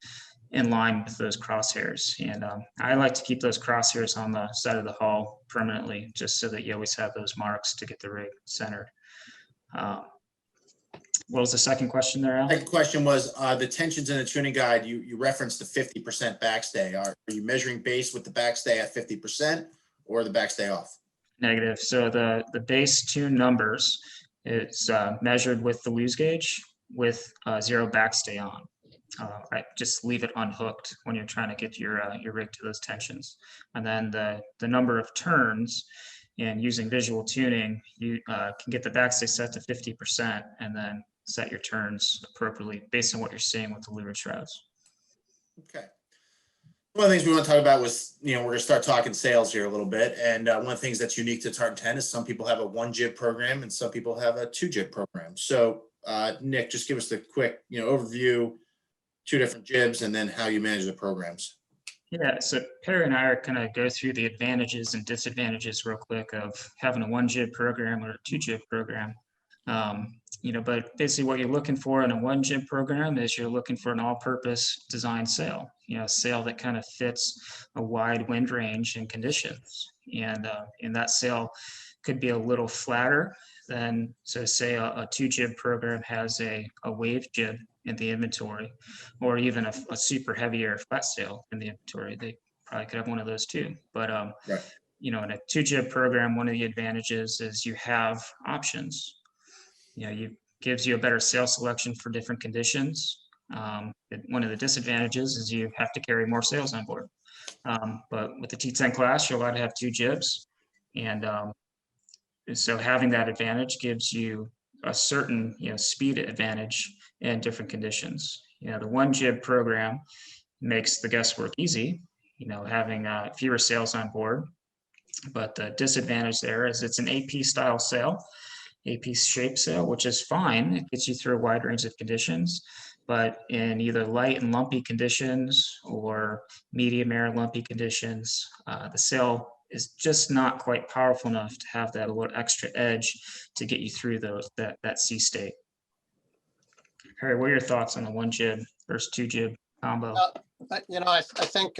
Speaker 2: in line with those crosshairs. And I like to keep those crosshairs on the side of the hull permanently, just so that you always have those marks to get the rig centered. What was the second question there, Al?
Speaker 1: Second question was the tensions in the tuning guide. You referenced the 50% backstay. Are you measuring base with the backstay at 50% or the backstay off?
Speaker 2: Negative. So the base tune numbers is measured with the lose gauge with 0 backstay on. Right, just leave it unhooked when you're trying to get your rig to those tensions. And then the number of turns, and using visual tuning, you can get the backstay set to 50% and then set your turns appropriately based on what you're seeing with the leeward shrouds.
Speaker 1: Okay. One of the things we want to talk about was, we're going to start talking sales here a little bit. And one of the things that's unique to Tartan 10 is some people have a one-jib program and some people have a two-jib program. So Nick, just give us the quick, overview, 2 different jibs, and then how you manage the programs.
Speaker 2: Yeah, so Perry and I are going to go through the advantages and disadvantages real quick of having a one-jib program or a two-jib program. But basically what you're looking for in a one-jib program is you're looking for an all-purpose design sail, a sail that kind of fits a wide wind range and conditions. And that sail could be a little flatter than, so say a two-jib program has a wave jib in the inventory, or even a super heavy air flat sail in the inventory. They probably could have one of those too. But
Speaker 1: Right.
Speaker 2: In a two-jib program, one of the advantages is you have options. It gives you a better sail selection for different conditions. One of the disadvantages is you have to carry more sails on board. But with the T-10 class, you're allowed to have 2 jibs. And so having that advantage gives you a certain speed advantage in different conditions. The one jib program makes the guesswork easy, having fewer sails on board. But the disadvantage there is it's an AP style sail, AP shape sail, which is fine. It gets you through a wide range of conditions. But in either light and lumpy conditions or medium air lumpy conditions, the sail is just not quite powerful enough to have that a little extra edge to get you through that sea state. Harry, what are your thoughts on the one jib versus two jib combo?
Speaker 3: I think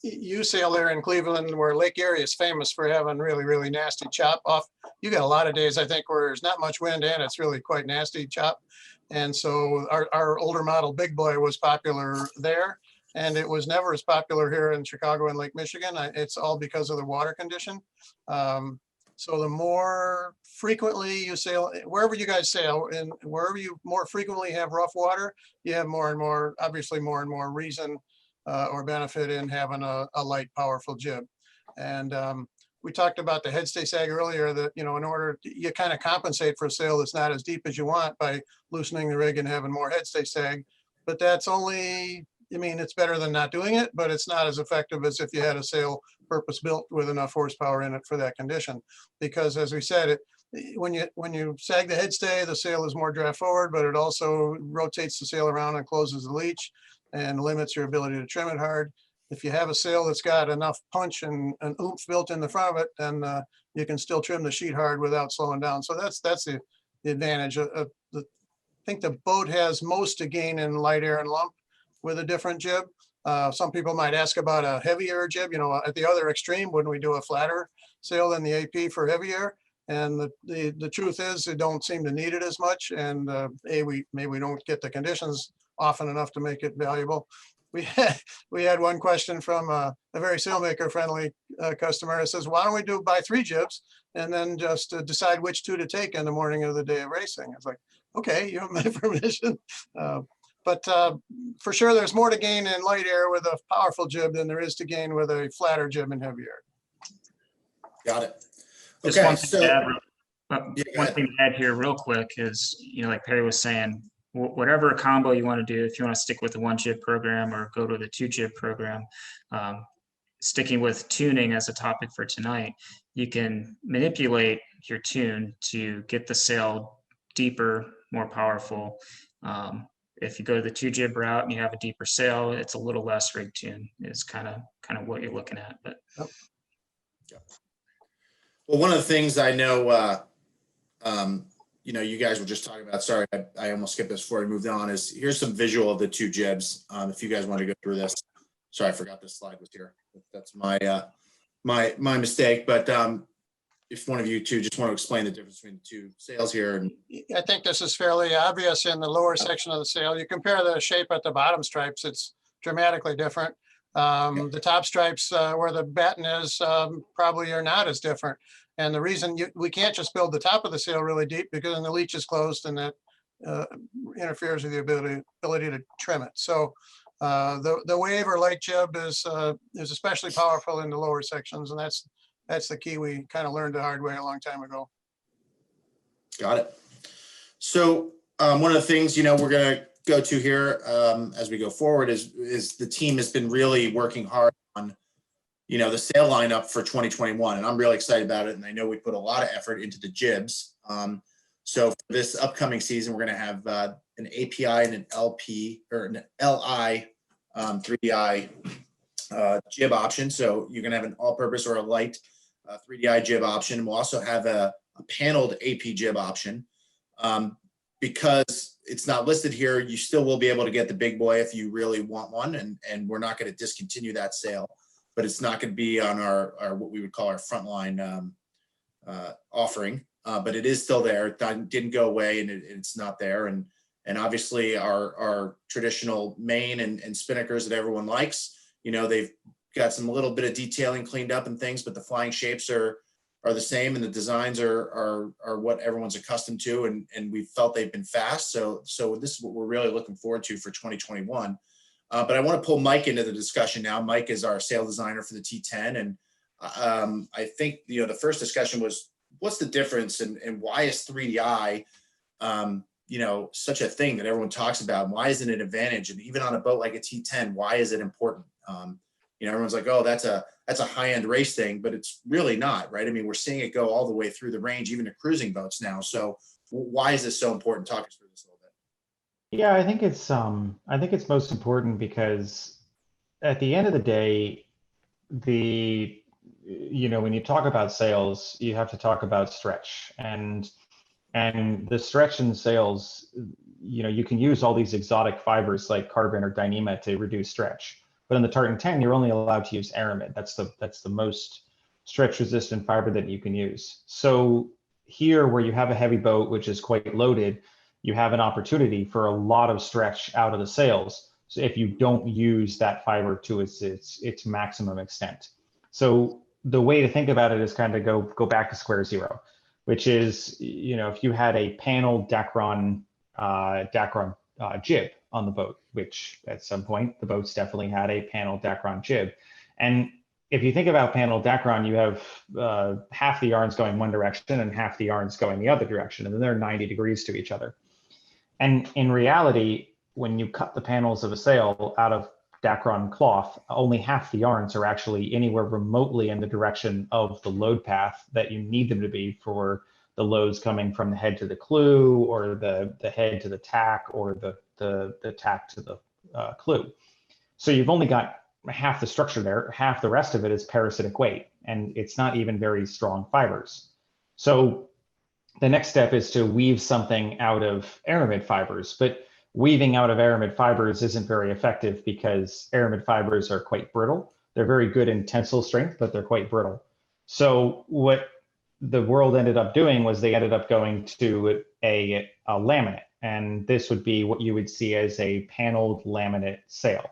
Speaker 3: you sail there in Cleveland, where Lake Erie is famous for having really, really nasty chop off. You got a lot of days, I think, where there's not much wind and it's really quite nasty chop. And so our older model Big Boy was popular there. And it was never as popular here in Chicago and Lake Michigan. It's all because of the water condition. So the more frequently you sail, wherever you guys sail, and wherever you more frequently have rough water, you have more and more, obviously more and more reason or benefit in having a light, powerful jib. And we talked about the headstay sag earlier, that, in order you kind of compensate for a sail that's not as deep as you want by loosening the rig and having more headstay sag. But that's only, it's better than not doing it, but it's not as effective as if you had a sail purpose built with enough horsepower in it for that condition. Because as we said, when you sag the headstay, the sail is more draft forward, but it also rotates the sail around and closes the leach and limits your ability to trim it hard. If you have a sail that's got enough punch and an oomph built in the front of it, then you can still trim the sheet hard without slowing down. So that's the advantage. I think the boat has most to gain in light air and lump with a different jib. Some people might ask about a heavier jib. At the other extreme, wouldn't we do a flatter sail than the AP for heavier? And the truth is, they don't seem to need it as much. And maybe we don't get the conditions often enough to make it valuable. We had one question from a very sailmaker friendly customer that says, why don't we buy 3 jibs and then just decide which 2 to take in the morning of the day of racing? It's like, okay, you have my permission. But for sure, there's more to gain in light air with a powerful jib than there is to gain with a flatter jib in heavy air.
Speaker 1: Got it.
Speaker 2: Just
Speaker 1: Okay,
Speaker 2: one thing to add here real quick is, like Perry was saying, whatever combo you want to do, if you want to stick with the one-jib program or go to the two-jib program, sticking with tuning as a topic for tonight, you can manipulate your tune to get the sail deeper, more powerful. If you go to the two-jib route and you have a deeper sail, it's a little less rig tune. Is kind of what you're looking at. But
Speaker 1: well, one of the things I know, you know, you guys were just talking about. Sorry, I almost skipped this before I moved on. Is here's some visual of the two jibs. If you guys want to go through this. Sorry, I forgot this slide was here. That's my my mistake. But if one of you two just want to explain the difference between the two sails here. And
Speaker 3: I think this is fairly obvious in the lower section of the sail. You compare the shape at the bottom stripes, it's dramatically different. The top stripes where the batten is probably are not as different. And the reason we can't just build the top of the sail really deep because then the leach is closed and that interferes with the ability to trim it. So the wave or light jib is especially powerful in the lower sections, and that's the key we kind of learned the hard way a long time ago.
Speaker 1: got it. So one of the things, you know, we're going to go to here as we go forward is the team has been really working hard on, you know, the sail lineup for 2021, and I'm really excited about it. And I know we put a lot of effort into the jibs. So for this upcoming season, we're going to have an API and an LP or an LI 3DI jib option. So you're going to have an all-purpose or a light 3DI jib option. We'll also have a paneled AP jib option. Because it's not listed here, you still will be able to get the big boy if you really want one, and we're not going to discontinue that sale, but it's not going to be on our what we would call our frontline offering. But it is still there. It didn't go away, and it's not there. And obviously our traditional main and Spinnakers that everyone likes, you know, they've got some little bit of detailing cleaned up and things, but the flying shapes are the same, and the designs are what everyone's accustomed to, and we felt they've been fast. So this is what we're really looking forward to for 2021. But I want to pull Mike into the discussion now. Mike is our sail designer for the T-10, and I think, you know, the first discussion was what's the difference and why is 3DI you know, such a thing that everyone talks about, and why isn't it an advantage? And even on a boat like a T-10, why is it important? You know, everyone's like, oh, that's a high-end race thing, but it's really not, right? I mean, we're seeing it go all the way through the range, even to cruising boats now. So why is this so important? Talk us through this a little bit.
Speaker 5: Yeah, I think it's most important because at the end of the day, you know, when you talk about sails, you have to talk about stretch, and the stretch in sails, you know, you can use all these exotic fibers like carbon or Dyneema to reduce stretch. But in the Tartan 10, you're only allowed to use aramid. That's the most stretch resistant fiber that you can use. So here, where you have a heavy boat, which is quite loaded, you have an opportunity for a lot of stretch out of the sails. So if you don't use that fiber to its maximum extent. So the way to think about it is kind of go back to square zero, which is, you know, if you had a paneled Dacron jib on the boat, which at some point the boats definitely had a paneled Dacron jib. And if you think about paneled Dacron, you have half the yarns going one direction and half the yarns going the other direction, and then they're 90 degrees to each other. And in reality, when you cut the panels of a sail out of Dacron cloth, only half the yarns are actually anywhere remotely in the direction of the load path that you need them to be for the loads coming from the head to the clew, or the head to the tack, or the tack to the clew. So you've only got half the structure there. Half the rest of it is parasitic weight, and it's not even very strong fibers. So the next step is to weave something out of aramid fibers, but weaving out of aramid fibers isn't very effective because aramid fibers are quite brittle. They're very good in tensile strength, but they're quite brittle. So what the world ended up doing was they ended up going to a laminate, and this would be what you would see as a paneled laminate sail.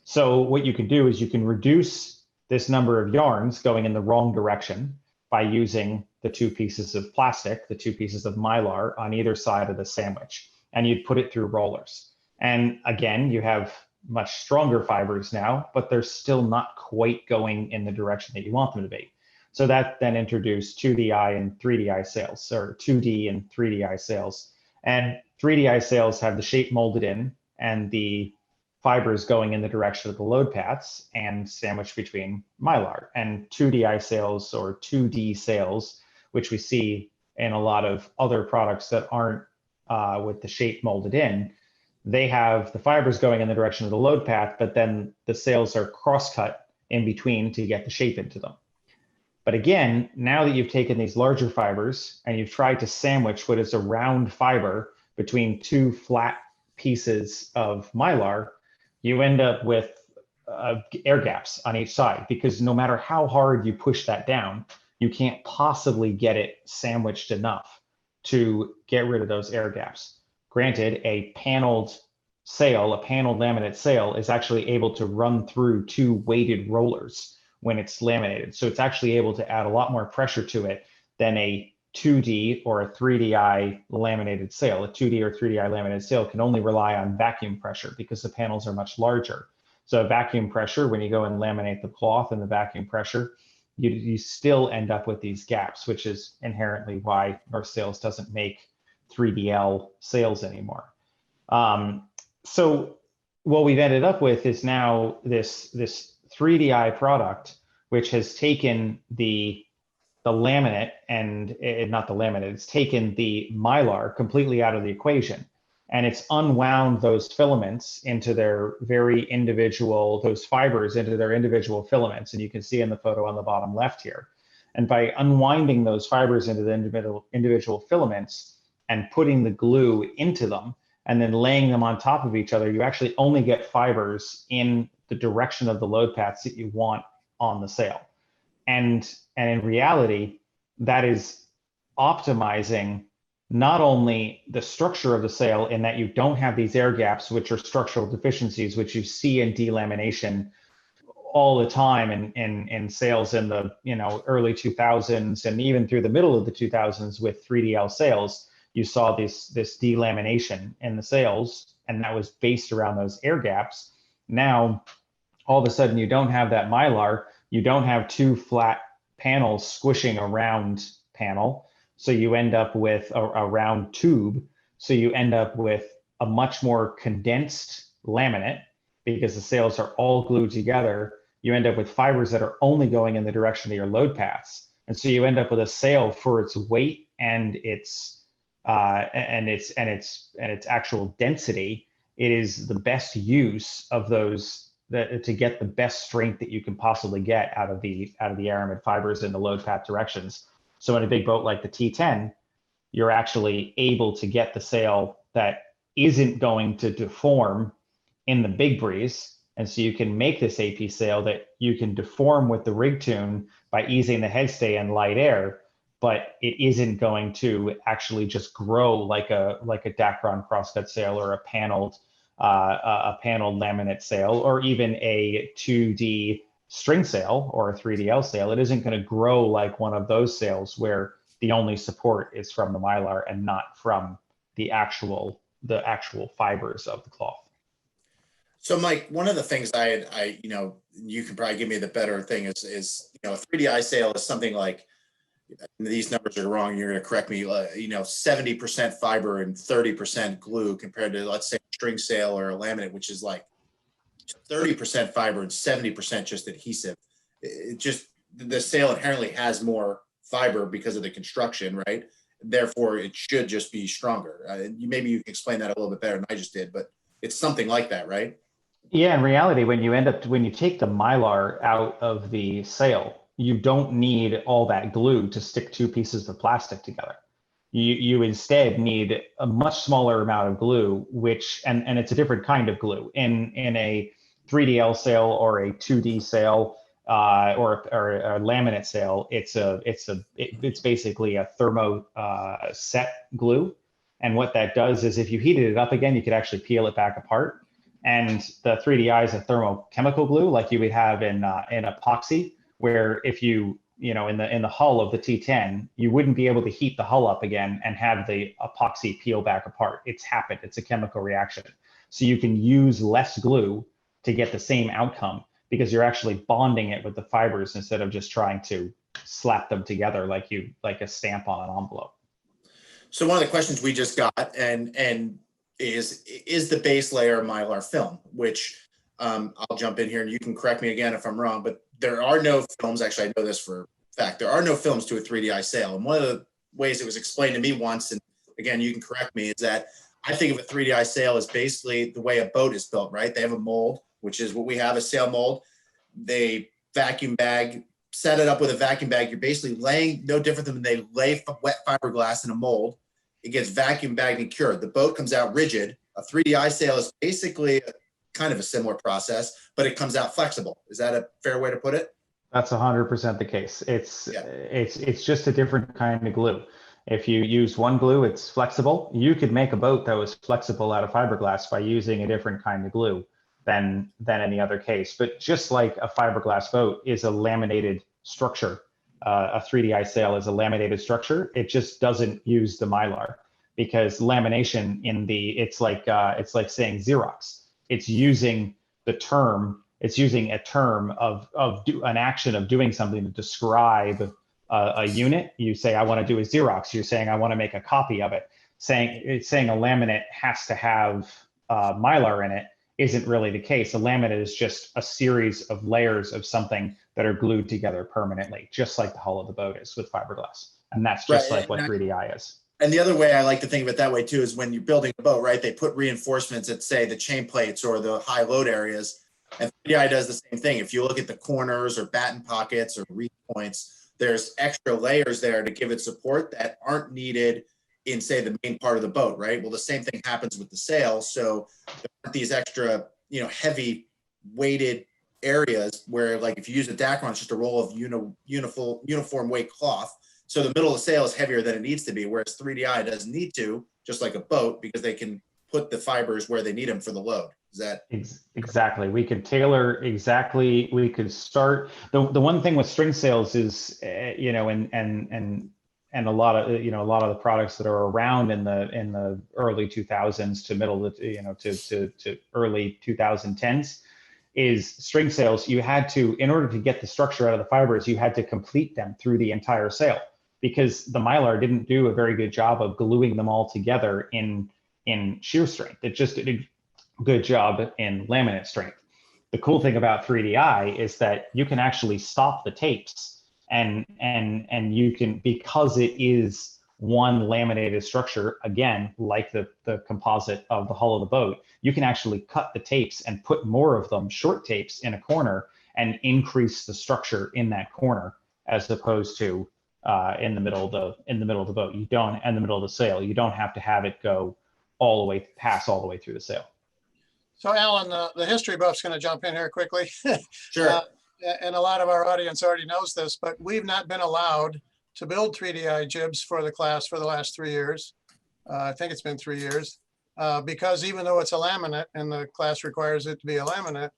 Speaker 5: So what you can do is you can reduce this number of yarns going in the wrong direction by using the two pieces of plastic, the two pieces of mylar on either side of the sandwich, and you'd put it through rollers. And again, you have much stronger fibers now, but they're still not quite going in the direction that you want them to be. So that then introduced 2DI and 3DI sails, or 2D and 3DI sails. And 3DI sails have the shape molded in and the fibers going in the direction of the load paths and sandwiched between Mylar. And 2DI sails or 2D sails, which we see in a lot of other products that aren't with the shape molded in, they have the fibers going in the direction of the load path, but then the sails are cross-cut in between to get the shape into them. But again, now that you've taken these larger fibers and you've tried to sandwich what is a round fiber between two flat pieces of Mylar, you end up with air gaps on each side, because no matter how hard you push that down, you can't possibly get it sandwiched enough to get rid of those air gaps. Granted, a paneled sail, a paneled laminate sail, is actually able to run through two weighted rollers when it's laminated. So it's actually able to add a lot more pressure to it than a 2D or a 3DI laminated sail. A 2D or 3DI laminated sail can only rely on vacuum pressure because the panels are much larger. So vacuum pressure, when you go and laminate the cloth and the vacuum pressure, you still end up with these gaps, which is inherently why North Sails doesn't make 3DL sails anymore. So what we've ended up with is now this 3DI product, which has taken the laminate and not the laminate, it's taken the Mylar completely out of the equation. And it's unwound those filaments into their very individual, those fibers into their individual filaments. And you can see in the photo on the bottom left here. And by unwinding those fibers into the individual filaments and putting the glue into them and then laying them on top of each other, you actually only get fibers in the direction of the load paths that you want on the sail. And in reality, that is optimizing not only the structure of the sail in that you don't have these air gaps, which are structural deficiencies, which you see in delamination all the time in sails in the early 2000s and even through the middle of the 2000s with 3DL sails, you saw this delamination in the sails, and that was based around those air gaps. Now, all of a sudden, you don't have that Mylar, you don't have two flat panels squishing a round panel. So you end up with a round tube. So you end up with a much more condensed laminate because the sails are all glued together. You end up with fibers that are only going in the direction of your load paths. And so you end up with a sail for its weight and its actual density. It is the best use of those to get the best strength that you can possibly get out of the aramid fibers in the load path directions. So in a big boat like the T-10, you're actually able to get the sail that isn't going to deform in the big breeze. And so you can make this AP sail that you can deform with the rig tune by easing the headstay and light air, but it isn't going to actually just grow like a Dacron crosscut sail or a paneled laminate sail, or even a 2D string sail or a 3DL sail. It isn't going to grow like one of those sails where the only support is from the Mylar and not from the actual fibers of the cloth.
Speaker 1: So Mike, one of the things you can probably give me the better thing is a 3DI sail is something like, these numbers are wrong, you're going to correct me, 70% fiber and 30% glue compared to, let's say, a string sail or a laminate, which is like 30% fiber and 70% just adhesive. It just, the sail inherently has more fiber because of the construction, right? Therefore, it should just be stronger. Maybe you can explain that a little bit better than I just did, but it's something like that, right? Yeah,
Speaker 5: in reality, when you take the Mylar out of the sail, you don't need all that glue to stick two pieces of plastic together. You instead need a much smaller amount of glue, and it's a different kind of glue. In a 3DL sail or a 2D sail or a laminate sail, it's basically a thermo set glue. And what that does is if you heated it up again, you could actually peel it back apart. And the 3DI is a thermochemical glue like you would have in epoxy, where if you in the hull of the T-10, you wouldn't be able to heat the hull up again and have the epoxy peel back apart. It's happened. It's a chemical reaction. So you can use less glue to get the same outcome because you're actually bonding it with the fibers instead of just trying to slap them together like a stamp on an envelope.
Speaker 1: So one of the questions we just got and is the base layer Mylar film, which I'll jump in here and you can correct me again if I'm wrong, but there are no films. Actually, I know this for a fact. There are no films to a 3DI sail. And one of the ways it was explained to me once, and again, you can correct me, is that I think of a 3DI sail as basically the way a boat is built, right? They have a mold, which is what we have, a sail mold. They vacuum bag, set it up with a vacuum bag. You're basically laying, no different than they lay wet fiberglass in a mold. It gets vacuum bagged and cured. The boat comes out rigid. A 3DI sail is basically kind of a similar process, but it comes out flexible. Is that a fair way to put it?
Speaker 5: That's 100% the case. It's just a different kind of glue. If you use one glue, it's flexible. You could make a boat that was flexible out of fiberglass by using a different kind of glue than any other case. But just like a fiberglass boat is a laminated structure, a 3DI sail is a laminated structure. It just doesn't use the Mylar, because lamination it's like saying Xerox. It's using a term of an action of doing something to describe a unit. You say, I want to do a Xerox. You're saying, I want to make a copy of it. Saying a laminate has to have Mylar in it isn't really the case. A laminate is just a series of layers of something that are glued together permanently, just like the hull of the boat is with fiberglass. And that's just like what 3DI is.
Speaker 1: And the other way I like to think of it that way too is when you're building a boat, right? They put reinforcements at, say, the chain plates or the high load areas. And 3DI does the same thing. If you look at the corners or batten pockets or reach points, there's extra layers there to give it support that aren't needed in, say, the main part of the boat, right? Well, the same thing happens with the sail. So there aren't these extra, heavy weighted areas where, like, if you use a Dacron, it's just a roll of uniform weight cloth. So the middle of the sail is heavier than it needs to be, whereas 3DI doesn't need to, just like a boat, because they can put the fibers where they need them for the load. Is that
Speaker 5: exactly? We could tailor exactly. We could start. The one thing with string sails is, and a lot of the products that are around in the early 2000s to middle of, to early 2010s is string sails. You had to, in order to get the structure out of the fibers, you had to complete them through the entire sail, because the Mylar didn't do a very good job of gluing them all together in shear strength. It just did a good job in laminate strength. The cool thing about 3DI is that you can actually stop the tapes and you can, because it is one laminated structure, again, like the composite of the hull of the boat, you can actually cut the tapes and put more of them, short tapes, in a corner and increase the structure in that corner, as opposed to in the middle of the boat. You don't, in the middle of the sail, you don't have to have it go pass all the way through the sail.
Speaker 3: So Alan, the history buff's going to jump in here quickly.
Speaker 1: sure?
Speaker 3: And a lot of our audience already knows this, but we've not been allowed to build 3DI jibs for the class for the last 3 years. I think it's been 3 years, because even though it's a laminate and the class requires it to be a laminate,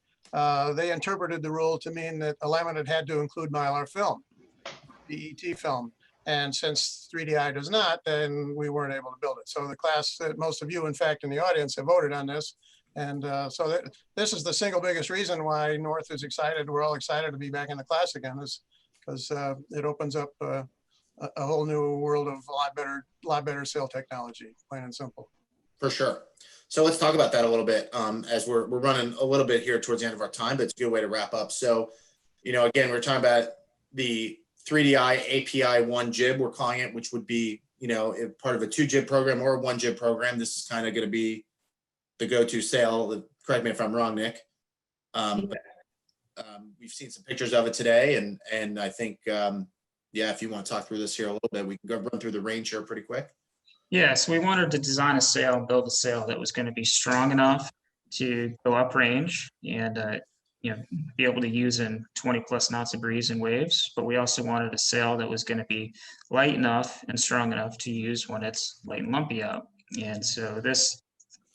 Speaker 3: they interpreted the rule to mean that a laminate had to include Mylar film, PET film. And since 3DI does not, then we weren't able to build it. So the class, most of you, in fact, in the audience have voted on this. And so this is the single biggest reason why North is excited. We're all excited to be back in the class again, is because it opens up a whole new world of a lot better sail technology, plain and simple.
Speaker 1: For sure. So let's talk about that a little bit, as we're running a little bit here towards the end of our time, but it's a good way to wrap up. So, again, we're talking about the 3DI API one-jib, we're calling it, which would be, part of a two-jib program or a one-jib program. This is kind of going to be the go-to sail. Correct me if I'm wrong, Nick. We've seen some pictures of it today, and I think, if you want to talk through this here a little bit, we can go run through the range here pretty quick.
Speaker 2: Yeah, so we wanted to design a sail, build a sail that was going to be strong enough to go uprange and be able to use in 20+ knots of breeze and waves. But we also wanted a sail that was going to be light enough and strong enough to use when it's light and lumpy out. And so this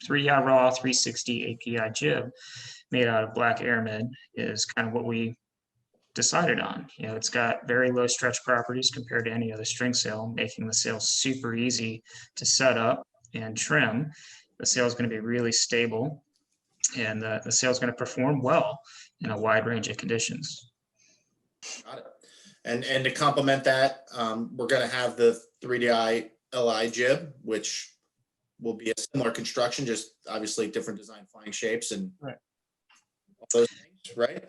Speaker 2: 3DI raw 360 API jib made out of black aramid is kind of what we decided on. It's got very low stretch properties compared to any other string sail, making the sail super easy to set up and trim. The sail is going to be really stable, and the sail is going to perform well in a wide range of conditions.
Speaker 1: Got it. And to complement that, we're going to have the 3DI LI jib, which will be a similar construction, just obviously different design flying shapes and
Speaker 3: Right.
Speaker 1: all those things, right?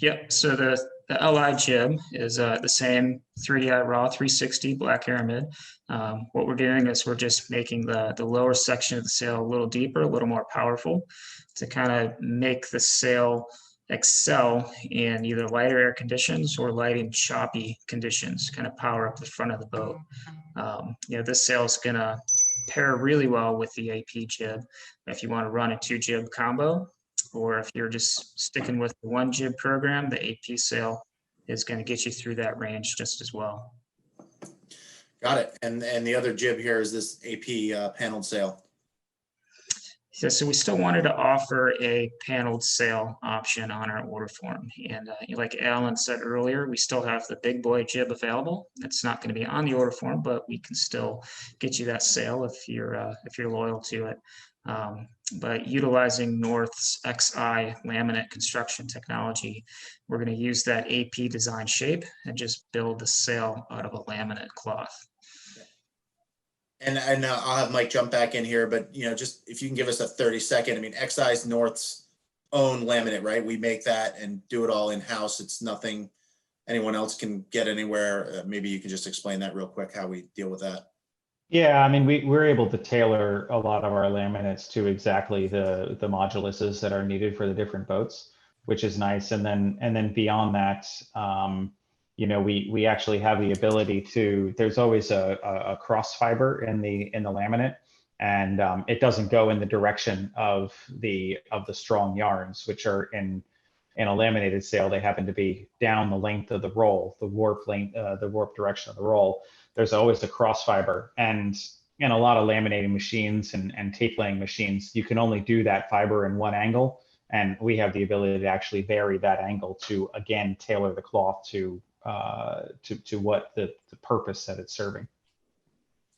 Speaker 2: Yep, so the LI jib is the same 3DI raw 360 black aramid. What we're doing is we're just making the lower section of the sail a little deeper, a little more powerful to kind of make the sail excel in either lighter air conditions or light and choppy conditions, kind of power up the front of the boat. This sail is going to pair really well with the AP jib if you want to run a two-jib combo, or if you're just sticking with the one-jib program, the AP sail is going to get you through that range just as well.
Speaker 1: Got it. And the other jib here is this AP paneled sail.
Speaker 2: So we still wanted to offer a paneled sail option on our order form. And like Alan said earlier, we still have the big boy jib available. It's not going to be on the order form, but we can still get you that sail if you're loyal to it. But utilizing North's XI laminate construction technology, we're going to use that AP design shape and just build the sail out of a laminate cloth.
Speaker 1: And I'll have Mike jump back in here, but just if you can give us a 30-second. I mean, XI is North's own laminate, right? We make that and do it all in house. It's nothing anyone else can get anywhere. Maybe you can just explain that real quick, how we deal with that.
Speaker 5: Yeah, I mean, we're able to tailor a lot of our laminates to exactly the moduluses that are needed for the different boats, which is nice. And then beyond that, we actually have the ability to. There's always a cross fiber in the laminate, and it doesn't go in the direction of the strong yarns, which are in a laminated sail. They happen to be down the length of the roll, the warp length, the warp direction of the roll. There's always a cross fiber, and in a lot of laminating machines and tape laying machines, you can only do that fiber in one angle, and we have the ability to actually vary that angle to again tailor the cloth to what the purpose that it's serving.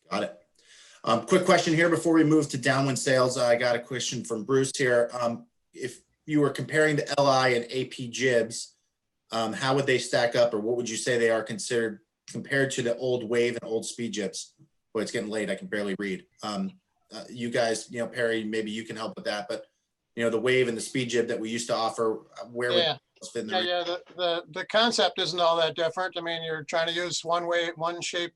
Speaker 5: Got
Speaker 1: it. Quick question here before we move to downwind sails. I got a question from Bruce here. If you were comparing the LI and AP jibs, how would they stack up, or what would you say they are considered compared to the old wave and old speed jibs? Boy, it's getting late. I can barely read. You guys, Perry, maybe you can help with that. But the wave and the speed jib that we used to offer, where would those fit in the
Speaker 3: the concept isn't all that different. I mean, you're trying to use one shape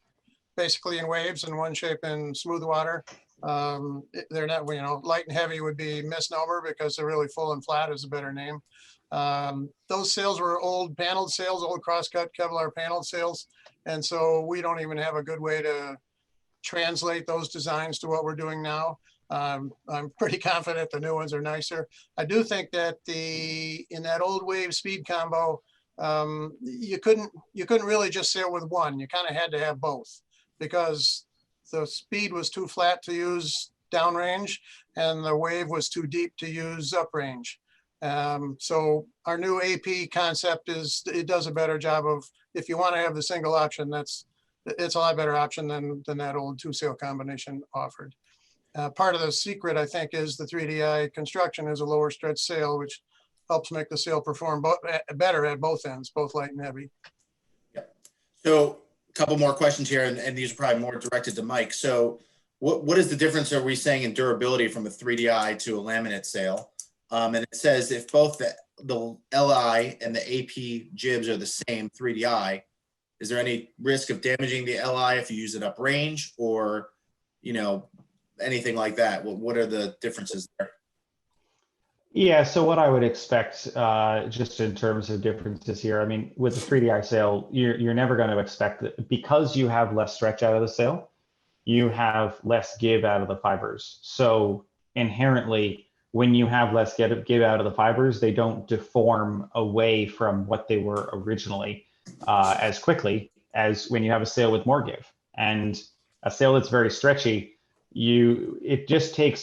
Speaker 3: basically in waves and one shape in smooth water. They're not, light and heavy would be misnomer because they're really full and flat is a better name. Those sails were old paneled sails, old crosscut Kevlar paneled sails. And so we don't even have a good way to translate those designs to what we're doing now. I'm pretty confident the new ones are nicer. I do think that in that old wave speed combo, you couldn't really just sail with one. You kind of had to have both because the speed was too flat to use downrange and the wave was too deep to use uprange. So our new AP concept it does a better job of, if you want to have the single option, it's a lot better option than that old two sail combination offered. Part of the secret, I think, is the 3DI construction is a lower stretch sail, which helps make the sail perform better at both ends, both light and heavy.
Speaker 1: Yep. So a couple more questions here, and these are probably more directed to Mike. So what is the difference, are we saying, in durability from a 3DI to a laminate sail? And it says if both the LI and the AP jibs are the same 3DI, is there any risk of damaging the LI if you use it uprange, or anything like that? What are the differences there?
Speaker 5: Yeah, so what I would expect, just in terms of differences here, I mean, with the 3DI sail, you're never going to expect that, because you have less stretch out of the sail, you have less give out of the fibers. So inherently, when you have less give out of the fibers, they don't deform away from what they were originally as quickly as when you have a sail with more give. And a sail that's very stretchy,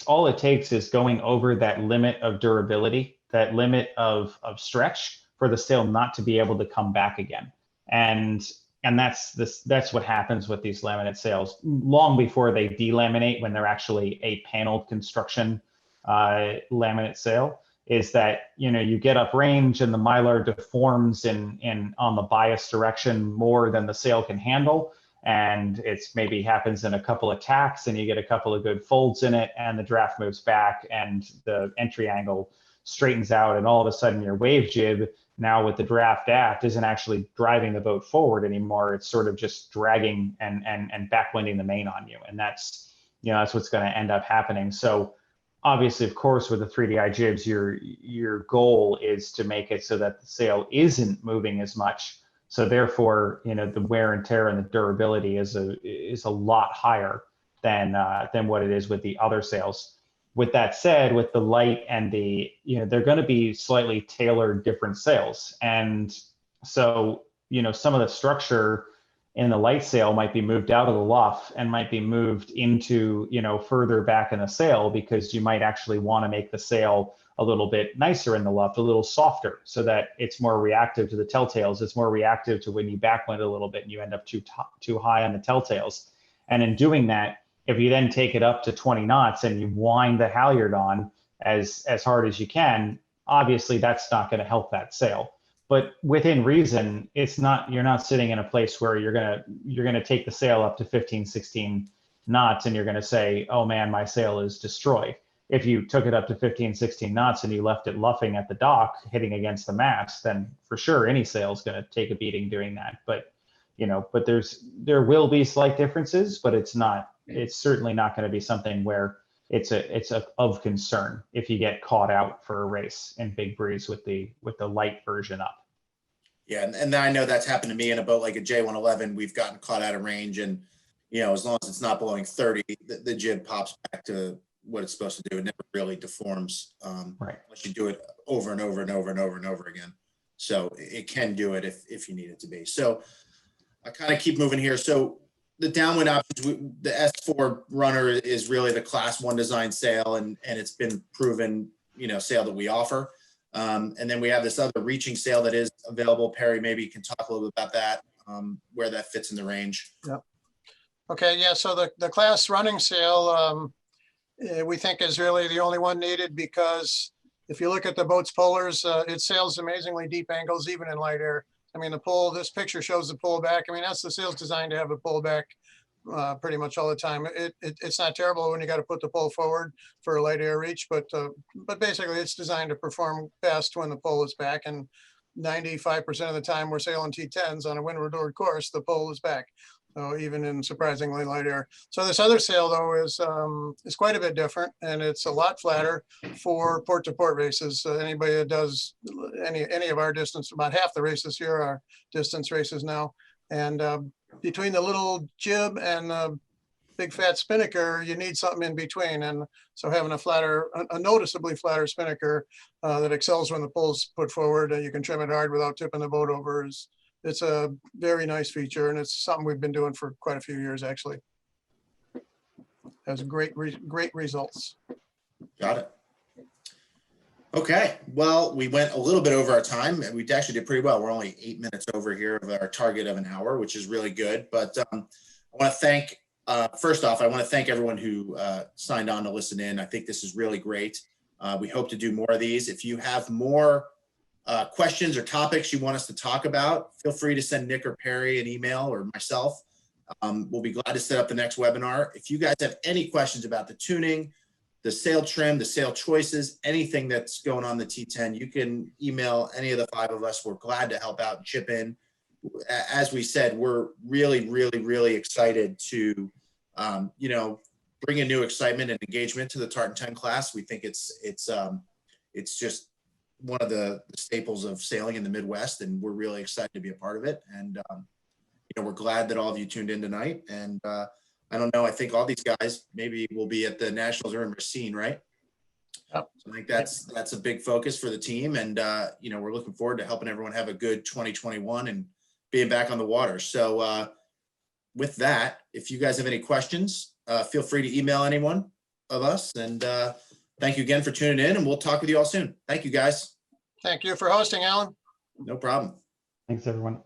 Speaker 5: all it takes is going over that limit of durability, that limit of stretch, for the sail not to be able to come back again. And that's what happens with these laminate sails long before they delaminate, when they're actually a paneled construction laminate sail, is that you get up range and the mylar deforms in on the bias direction more than the sail can handle, and it's maybe happens in a couple of tacks and you get a couple of good folds in it and the draft moves back and the entry angle straightens out, and all of a sudden your wave jib now with the draft aft isn't actually driving the boat forward anymore. It's sort of just dragging and backwinding the main on you. And that's, that's what's going to end up happening. So obviously, of course, with the 3DI jibs, your goal is to make it so that the sail isn't moving as much. So therefore, the wear and tear and the durability is a lot higher than what it is with the other sails. With that said, with the light and the, they're going to be slightly tailored different sails. And so, some of the structure in the light sail might be moved out of the luff and might be moved into, further back in the sail, because you might actually want to make the sail a little bit nicer in the luff, a little softer, so that it's more reactive to the telltales. It's more reactive to when you backwind a little bit and you end up too high on the telltales. And in doing that, if you then take it up to 20 knots and you wind the halyard on as hard as you can, obviously that's not going to help that sail. But within reason, you're not sitting in a place where you're gonna take the sail up to 15, 16 knots and you're gonna say, oh man, my sail is destroyed. If you took it up to 15, 16 knots and you left it luffing at the dock, hitting against the mast, then for sure any sail is gonna take a beating doing that. But there will be slight differences, but it's certainly not gonna be something where it's of concern if you get caught out for a race in big breeze with the light version up.
Speaker 1: Yeah, and I know that's happened to me in a boat like a J111. We've gotten caught out of range, and as long as it's not blowing 30, the jib pops back to what it's supposed to do. It never really deforms,
Speaker 5: right,
Speaker 1: unless you do it over and over and over and over and over again. So it can do it if you need it to be. So I kind of keep moving here. So the downwind options, the S4 runner is really the class 1 design sail, and it's been proven, sail that we offer. And then we have this other reaching sail that is available. Perry, maybe you can talk a little bit about that, where that fits in the range.
Speaker 3: Yep. Okay, yeah, so the class running sail, we think is really the only one needed, because if you look at the boat's pullers, it sails amazingly deep angles, even in light air. I mean, this picture shows the pull back. I mean, that's the sail's designed to have a pull back pretty much all the time. It's not terrible when you got to put the pull forward for a light air reach, but basically it's designed to perform best when the pull is back. And 95% of the time we're sailing T10s on a windward course, the pull is back. So even in surprisingly light air. So this other sail though is quite a bit different, and it's a lot flatter for port to port races. Anybody that does any of our distance, about half the races here are distance races now. And between the little jib and the big fat spinnaker, you need something in between. And so having a noticeably flatter spinnaker that excels when the pull's put forward, and you can trim it hard without tipping the boat over, it's a very nice feature, and it's something we've been doing for quite a few years, actually. Has great results.
Speaker 1: Got it. Okay, well, we went a little bit over our time, and we actually did pretty well. We're only 8 minutes over here of our target of an hour, which is really good. But I want to thank, first off, I want to thank everyone who signed on to listen in. I think this is really great. We hope to do more of these. If you have more questions or topics you want us to talk about, feel free to send Nick or Perry an email, or myself. We'll be glad to set up the next webinar. If you guys have any questions about the tuning, the sail trim, the sail choices, anything that's going on the T10, you can email any of the 5 of us. We're glad to help out and chip in. As we said, we're really, really, really excited to, bring a new excitement and engagement to the Tartan 10 class. We think it's just one of the staples of sailing in the Midwest, and we're really excited to be a part of it. And we're glad that all of you tuned in tonight. And I don't know, I think all these guys maybe will be at the Nationals or in Racine, right?
Speaker 3: Yep.
Speaker 1: So I think that's a big focus for the team. And we're looking forward to helping everyone have a good 2021 and being back on the water. So with that, if you guys have any questions, feel free to email anyone of us. And thank you again for tuning in, and we'll talk with you all soon. Thank you, guys.
Speaker 3: Thank you for hosting, Alan.
Speaker 1: No problem.
Speaker 5: Thanks, everyone.